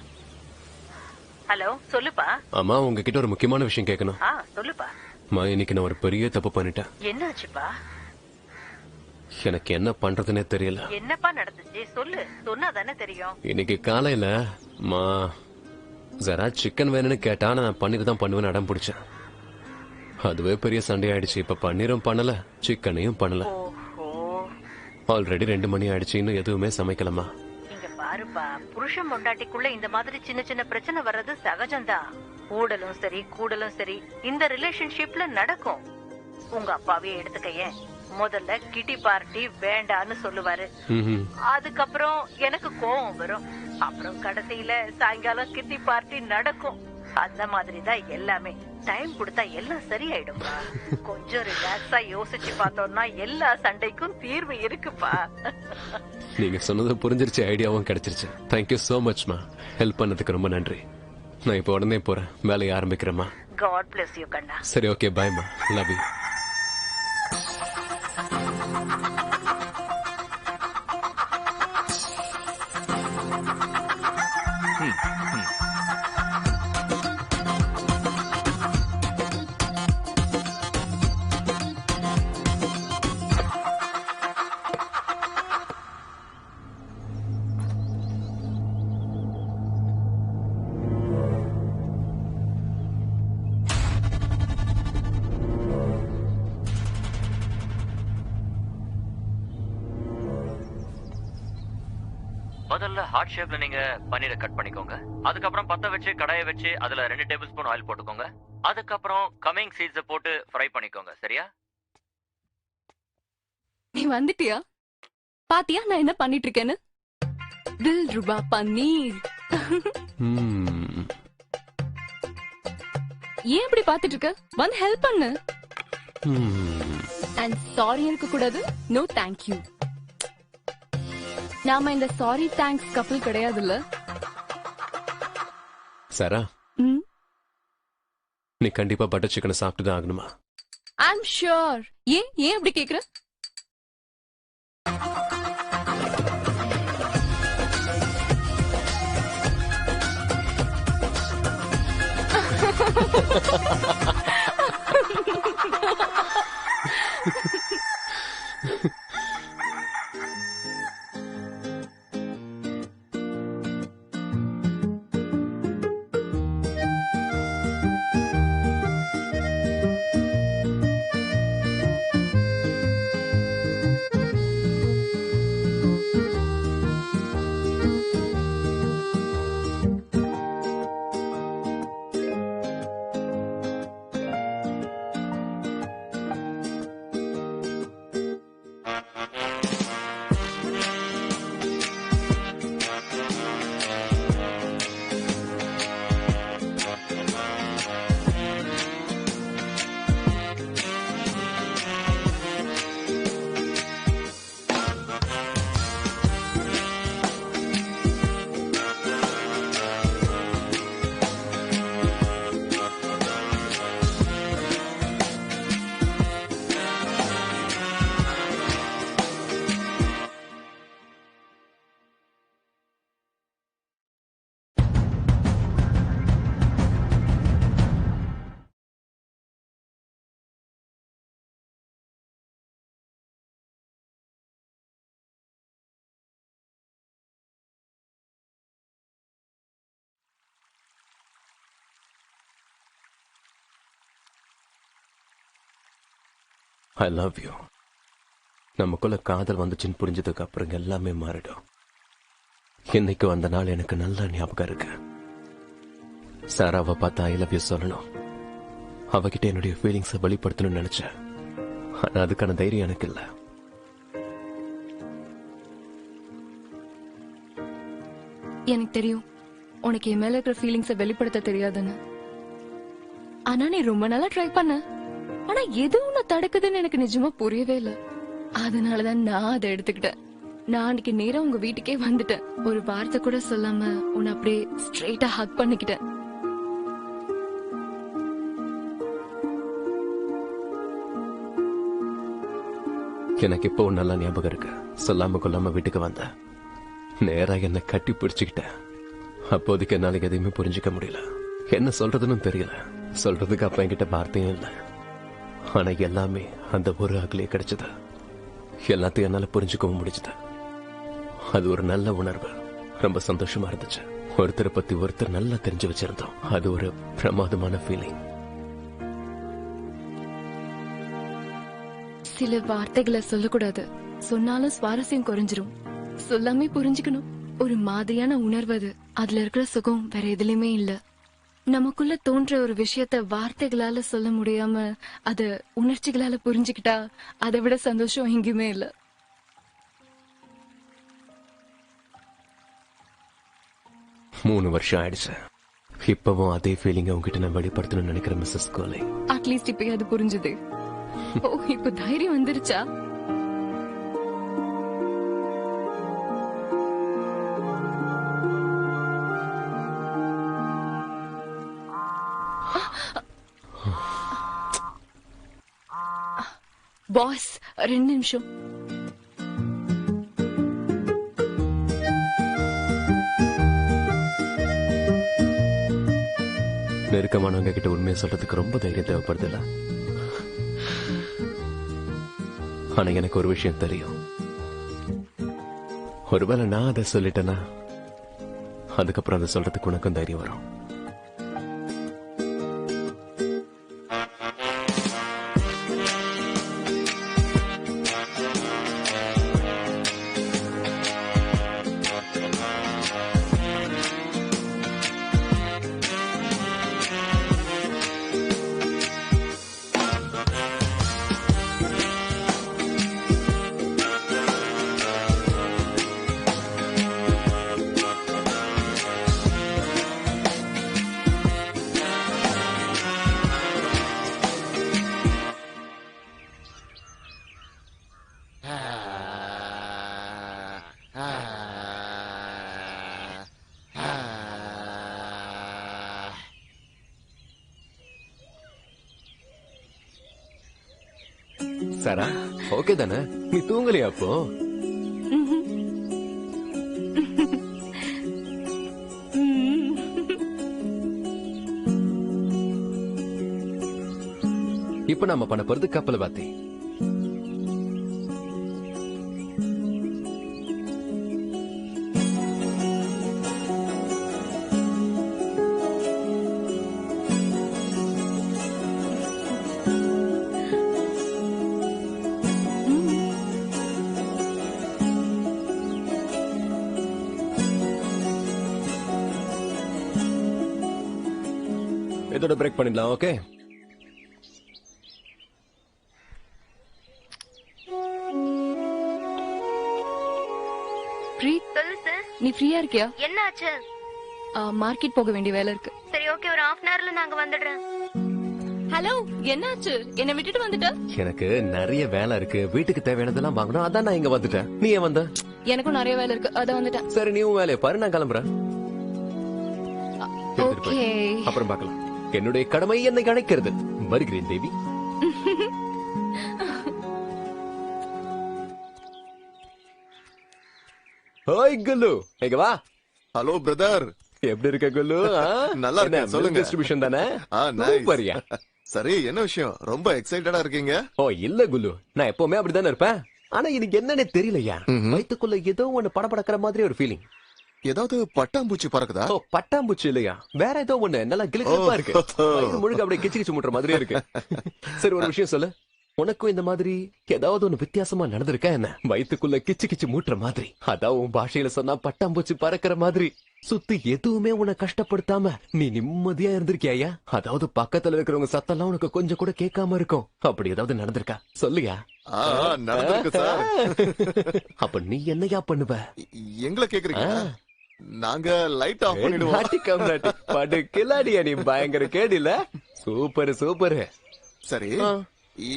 ஹலோ, சொல்லுப்பா. அம்மா உங்ககிட்ட ஒரு முக்கியமான விஷயம் கேட்கணும். சொல்லுப்பா. அம்மா இன்னைக்கு நான் ஒரு பெரிய தப்பு பண்ணிட்டேன். என்னாச்சுப்பா? எனக்கு என்ன பண்றதுன்னே தெரியல. என்னப்பா நடந்துச்சு? சொல்லு, சொன்னா தானே தெரியும். இன்னைக்கு காலையில மா ஜரா சிக்கன் வேணும்னு கேட்டா நான் பன்னீர் தான் பண்ணுவேன்னு அடம் பிடிச்சேன். அதுவே பெரிய சண்டை ஆயிடுச்சு. இப்ப பன்னீரும் பண்ணல, சிக்கனையும் பண்ணல. ஆல்ரெடி 2 மணி ஆயிடுச்சு, இன்னும் எதுவுமே சமைக்கலமா. இங்க பாருப்பா, புருஷன் பொண்டாட்டிக்குள்ள இந்த மாதிரி சின்ன சின்ன பிரச்சனை வர்றது சகஜம்தான். ஊடலும் சரி கூடலும் சரி இந்த ரிலேஷன்ஷிப்ல நடக்கும். உங்க அப்பாவே எடுத்துக்கையே, முதல்ல கிட்டி பார்ட்டி வேண்டான்னு சொல்லுவாரு. அதுக்கப்புறம் எனக்கு கோவம் வரும். அப்புறம் கடைசியில சாயங்காலம் கிட்டி பார்ட்டி நடக்கும். அந்த மாதிரி தான் எல்லாமே. டைம் கொடுத்தா எல்லாம் சரியாயிடும்பா. கொஞ்சம் ரிலாக்ஸா யோசிச்சு பார்த்தோம்னா எல்லா சண்டைக்கும் தீர்வு இருக்குப்பா. நீங்க சொன்னது புரிஞ்சிருச்சு, ஐடியாவும் கிடைச்சிருச்சு. Thank you so மச்மா. ஹெல்ப் பண்ணதுக்கு ரொம்ப நன்றி. நான் இப்ப உடனே போறேன், வேலையை ஆரம்பிக்கிறேம்மா. காட் பிளஸ் யூ கண்ணா. சரி, ஓகே, பாய்மா. Love you. முதல்ல ஹார்ட் ஷேப்ல நீங்க பன்னீரை கட் பண்ணிக்கோங்க. அதுக்கப்புறம் பத்த வச்சு கடாயை வச்சு அதுல 2 டேபிள் ஸ்பூன் ஆயில் போட்டுக்கோங்க. அதுக்கப்புறம் கமிங் சீட்ஸை போட்டு ஃப்ரை பண்ணிக்கோங்க. சரியா? நீ வந்துட்டியா? பாத்தியா நான் என்ன பண்ணிட்டு இருக்கேன்னு? தில் ரூபா பன்னீர். ஏன் இப்படி பாத்துட்டு இருக்க? வந்து ஹெல்ப் பண்ணு. அண்ட் சாரி இருக்க கூடாது. No thank you. நாம இந்த சாரி தேங்க்ஸ் கப்பல் கிடையாதுல்ல. சாரா, நீ கண்டிப்பா பட்டர் சிக்கனை சாப்பிட்டு தான் ஆகணுமா? I'm sure. ஏன் ஏன் அப்படி கேக்குற? ஐ லவ் யூ. நமக்குள்ள காதல் வந்துச்சுன்னு புரிஞ்சதுக்கு அப்புறம் எல்லாமே மாறிடும். இன்னைக்கு வந்த நாள் எனக்கு நல்ல ஞாபகம் இருக்கு. சாராவை பார்த்தா ஐ லவ் யூ சொல்லணும், அவகிட்ட என்னுடைய ஃபீலிங்ஸை வெளிப்படுத்தணும்னு நினைச்சேன். ஆனா அதுக்கான தைரியம் எனக்கு இல்ல. எனக்கு தெரியும் உனக்கு என் மேல இருக்கிற ஃபீலிங்ஸை வெளிப்படுத்த தெரியாதுன்னு. ஆனா நீ ரொம்ப நாளா ட்ரை பண்ண. ஆனா எது உன்னை தடுக்குதுன்னு எனக்கு நிஜமா புரியவே இல்ல. அதனாலதான் நான் அதை எடுத்துக்கிட்டேன். நான் அன்னைக்கு நேரா உங்க வீட்டுக்கே வந்துட்டேன். ஒரு வார்த்தை கூட சொல்லாம உன்னை அப்படியே ஸ்ட்ரெயிட்டா ஹக் பண்ணிக்கிட்டேன். எனக்கு இப்போ நல்லா ஞாபகம் இருக்கு. சொல்லாம கொல்லாம வீட்டுக்கு வந்த நேரா என்ன கட்டி பிடிச்சுக்கிட்ட. அப்போதைக்கு என்னால எதையுமே புரிஞ்சுக்க முடியல. என்ன சொல்றதுன்னு தெரியல. சொல்றதுக்கு அப்ப என்கிட்ட வார்த்தையும் இல்லை. ஆனா எல்லாமே அந்த ஒரு அகலே கிடைச்சது. எல்லாத்தையும் என்னால புரிஞ்சுக்கவும் முடிஞ்சது. அது ஒரு நல்ல உணர்வு. ரொம்ப சந்தோஷமா இருந்துச்சு. ஒருத்தரை பத்தி ஒருத்தர் நல்லா தெரிஞ்சு வச்சிருந்தோம். அது ஒரு பிரமாதமான ஃபீலிங். சில வார்த்தைகளை சொல்லக்கூடாது. சொன்னாலும் சுவாரஸ்யம் குறைஞ்சிரும். சொல்லாமே புரிஞ்சுக்கணும். ஒரு மாதிரியான உணர்வு அது. அதுல இருக்கிற சுகம் வேற எதுலயுமே இல்ல. நமக்குள்ள தோன்ற ஒரு விஷயத்த வார்த்தைகளால சொல்ல முடியாம அத உணர்ச்சிகளால புரிஞ்சுக்கிட்டா அதை விட சந்தோஷம் எங்கேயுமே இல்ல. மூணு வருஷம் ஆயிடுச்சு. இப்பவும் அதே ஃபீலிங் உங்ககிட்ட நான் வெளிப்படுத்தணும்னு நினைக்கிறேன் மிஸ்ஸஸ் கோலை. அட்லீஸ்ட் இப்ப அது புரிஞ்சுது. ஓ, இப்ப தைரியம் வந்துருச்சா? பாஸ், 2 நிமிஷம். நெருக்கமானவங்க கிட்ட உண்மையை சொல்றதுக்கு ரொம்ப தைரியம் தேவைப்படுது இல்ல? ஆனா எனக்கு ஒரு விஷயம் தெரியும். ஒருவேளை நான் அதை சொல்லிட்டேன்னா அதுக்கப்புறம் அதை சொல்றதுக்கு உனக்கும் தைரியம் வரும். சாரா, ஓகே தானே? நீ தூங்கலையா அப்போ? இப்ப நாம பண்ண போறது கப்பல் பாத்தி. இதோட பிரேக் பண்ணிடலாம். ஓகே, நீ ஃப்ரீயா இருக்கியா? என்ன ஆச்சு? மார்க்கெட் போக வேண்டிய வேலை இருக்கு. சரி, ஓகே, ஒரு half an hourல நாங்க வந்துடுறேன். ஹலோ, என்னாச்சு? என்ன விட்டுட்டு வந்துட்ட? எனக்கு நிறைய வேலை இருக்கு. வீட்டுக்கு தேவையானதெல்லாம் வாங்கணும். அதான் நான் இங்க வந்துட்டேன். நீ ஏன் வந்த? எனக்கும் நிறைய வேலை இருக்கு, அதான் வந்துட்டேன். சரி, நீ உன் வேலையை பாரு, நான் கிளம்புறேன். எடுத்துட்டு போய். ஓகே, அப்புறம் பார்க்கலாம். என்னுடைய கடமை என்னை அழைக்கிறது. வருகிறேன் தேவி. ஹாய் குல்லு, எங்க வா. ஹலோ பிரதர், எப்படி இருக்க குல்லு? நல்லா இருக்கேன், சொல்லுங்க. டிஸ்ட்ரிபியூஷன் தானே? nice. சூப்பர்யா. சரி, என்ன விஷயம்? ரொம்ப எக்ஸைட்டடா இருக்கீங்க. ஓ இல்ல குல்லு, நான் எப்பவுமே அப்படிதானே இருப்பேன். ஆனா எனக்கு என்னன்னே தெரியலையா, ம்ஹும். வயித்துக்குள்ள ஏதோ ஒண்ணு படபடக்கிற மாதிரி ஒரு ஃபீலிங். ஏதாவது பட்டாம்பூச்சி பறக்குதா? ஓ, பட்டாம்பூச்சி இல்லையா, வேற ஏதோ ஒண்ணு நல்லா கிளிப்பா இருக்கு. வயிறு முழுக்க அப்படியே கிச்சு கிச்சு முட்டுற மாதிரியே இருக்கு. சரி, ஒரு விஷயம் சொல்லு. உனக்கும் இந்த மாதிரி ஏதாவது ஒண்ணு வித்தியாசமா நடந்திருக்கா என்ன? வயித்துக்குள்ள கிச்சு கிச்சு மூட்டுற மாதிரி, அதான் உன் பாஷையில சொன்னா பட்டாம்பூச்சி பறக்கிற மாதிரி. சுத்தி எதுவுமே உன்னை கஷ்டப்படுத்தாம நீ நிம்மதியா இருந்திருக்கியா? அதாவது பக்கத்துல இருக்கிறவங்க சத்தம்லாம் உனக்கு கொஞ்சம் கூட கேட்காம இருக்கும். அப்படி ஏதாவது நடந்திருக்கா? சொல்லியா. நடந்திருக்கு சார். அப்ப நீ என்னையா பண்ணுவ? எங்களை கேக்குறீங்க? நாங்க லைட் ஆஃப் பண்ணிடுவோம். படு கில்லாடியா நீ, பயங்கர கேடில. Super super. சரி,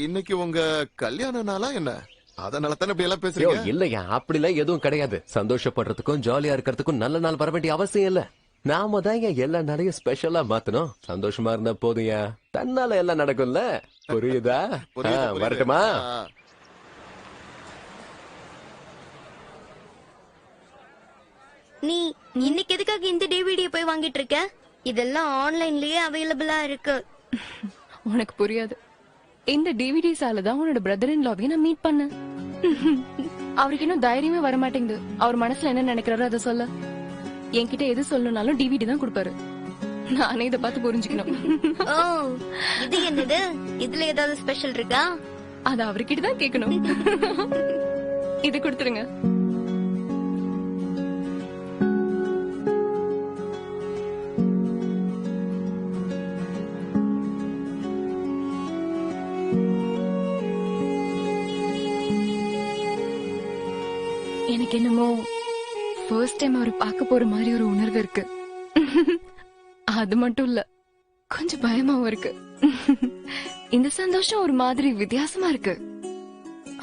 இன்னைக்கு உங்க கல்யாண நாளா என்ன? அதனால தானே இப்படி எல்லாம் ஐயோ, பேசுறீங்க. இல்லையா அப்படிலாம் எதுவும் கிடையாது. சந்தோஷப்படுறதுக்கும் ஜாலியா இருக்கிறதுக்கும் நல்ல நாள் வர வேண்டிய அவசியம் இல்ல. நாம தான் ஏன் எல்லா நாளையும் ஸ்பெஷலா மாத்தணும். சந்தோஷமா இருந்தா போதும். தன்னால எல்லாம் நடக்கும்ல. புரியுதா? புரியுது, ஆ, புரியுது. வரட்டுமா? ஆ. நீ இன்னைக்கு எதுக்காக இந்த டிவிடியை போய் வாங்கிட்டு இருக்க? இதெல்லாம் ஆன்லைன்லயே அவைலபிளா இருக்கு. உனக்கு புரியாது. இந்த டிவிடிஸால தான் உன்னோட பிரதர் இன் லாவையும் நான் மீட் பண்ணேன். அவருக்கு இன்னும் தைரியமே வர மாட்டேங்குது. அவர் மனசுல என்ன நினைக்கிறாரோ அதை சொல்ல. என்கிட்ட எது சொல்லணும்னாலும் டிவிடி தான் கொடுப்பாரு. நானே இதை பார்த்து புரிஞ்சுக்கணும். ஓ, இது என்னது? இதுல ஏதாவது ஸ்பெஷல் இருக்கா? அது அவர்கிட்ட தான் கேட்கணும். இது கொடுத்துருங்க. எனக்கு என்னமோ ஃபர்ஸ்ட் டைம் அவரை பார்க்க போற மாதிரி ஒரு உணர்வு இருக்கு. அது மட்டும் இல்ல, கொஞ்சம் பயமாவும் இருக்கு. இந்த சந்தோஷம் ஒரு மாதிரி வித்தியாசமா இருக்கு.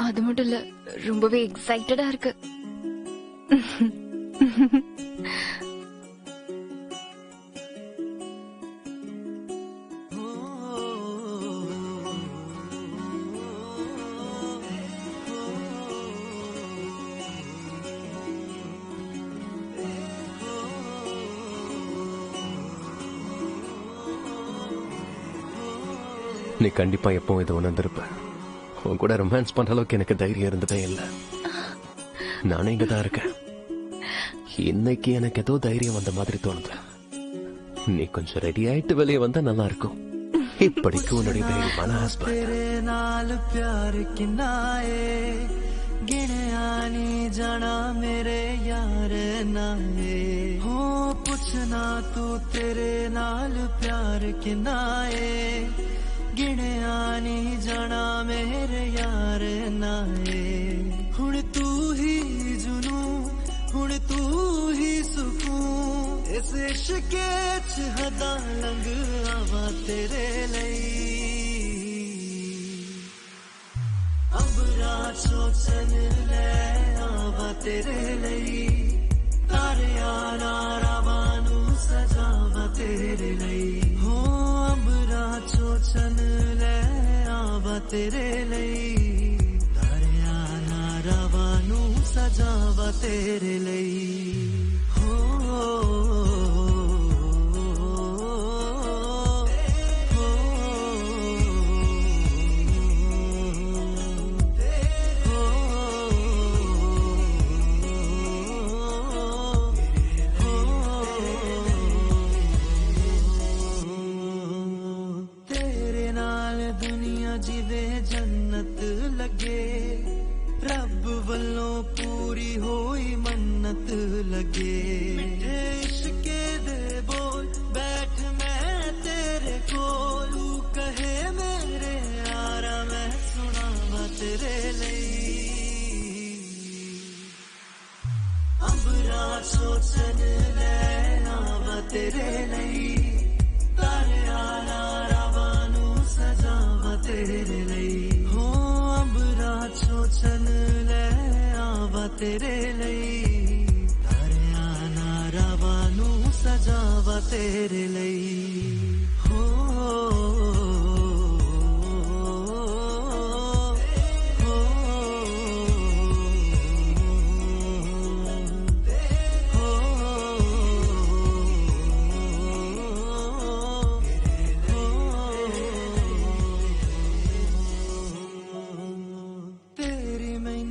அது மட்டும் இல்ல, ரொம்பவே எக்ஸைட்டடா இருக்கு. நீ கண்டிப்பா எப்பவும் இதை உணர்ந்திருப்ப. உன் கூட ரொமான்ஸ் பண்ற அளவுக்கு எனக்கு தைரியம் இருந்ததே இல்ல. நானே இங்கதான் இருக்கேன். இன்னைக்கு எனக்கு ஏதோ தைரியம் வந்த மாதிரி தோணுது. நீ கொஞ்சம் ரெடி ஆயிட்டு வெளியே வந்தா நல்லா இருக்கும். இப்படிக்கு உன்னுடைய தைரியமான गिने जाना मेरे यार नाए हो पुछना तू तेरे नाल प्यार किनाए गिने आनी जाना मेरे यार नाए हुण तू ही जुनू हुण तू ही सुकून इस इश्के च हदा लंघ आवा तेरे लई अबरा सोचन ले आवा तेरे लई तारे आना रावानू सजावा तेरे लई हो अबरा सोचन ले आवा तेरे लई तारे आना रावानू सजावा तेरे लई हो जिवे जन्नत लगे रब वल्लों पूरी होई मन्नत लगे मिठे इश्के दे बोल बैठ मैं तेरे कोल तू कहे मेरे यारा मैं सुनावा तेरे लई अबरा सोचन ले आवा तेरे लई तारे आना रावानू सजावा तेरे लई हो अबरा सोचन ले आवा तेरे लई तारे आना रावानू सजावा तेरे लई हो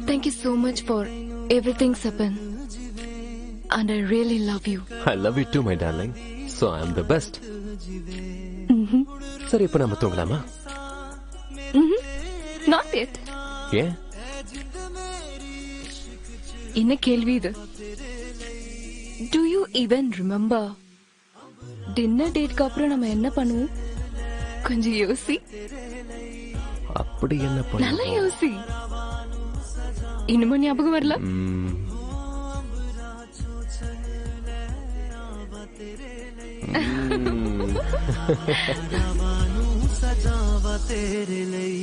Thank you so much for everything, Sapan. And I really love you. I love you too, my darling. So I am the best. சரி, இப்ப நம்ம தூங்கலாமா? Not yet. ஏன்? என்ன கேள்வி இது? Do you even remember? Dinner டேட்க்கு அப்புறம் நம்ம என்ன பண்ணுவோம்? கொஞ்சம் யோசி. அப்படி என்ன நல்லா பண்ணுவோம்? யோசி. இன்னும் ஞாபகம் வரல? सजावा तेरे लई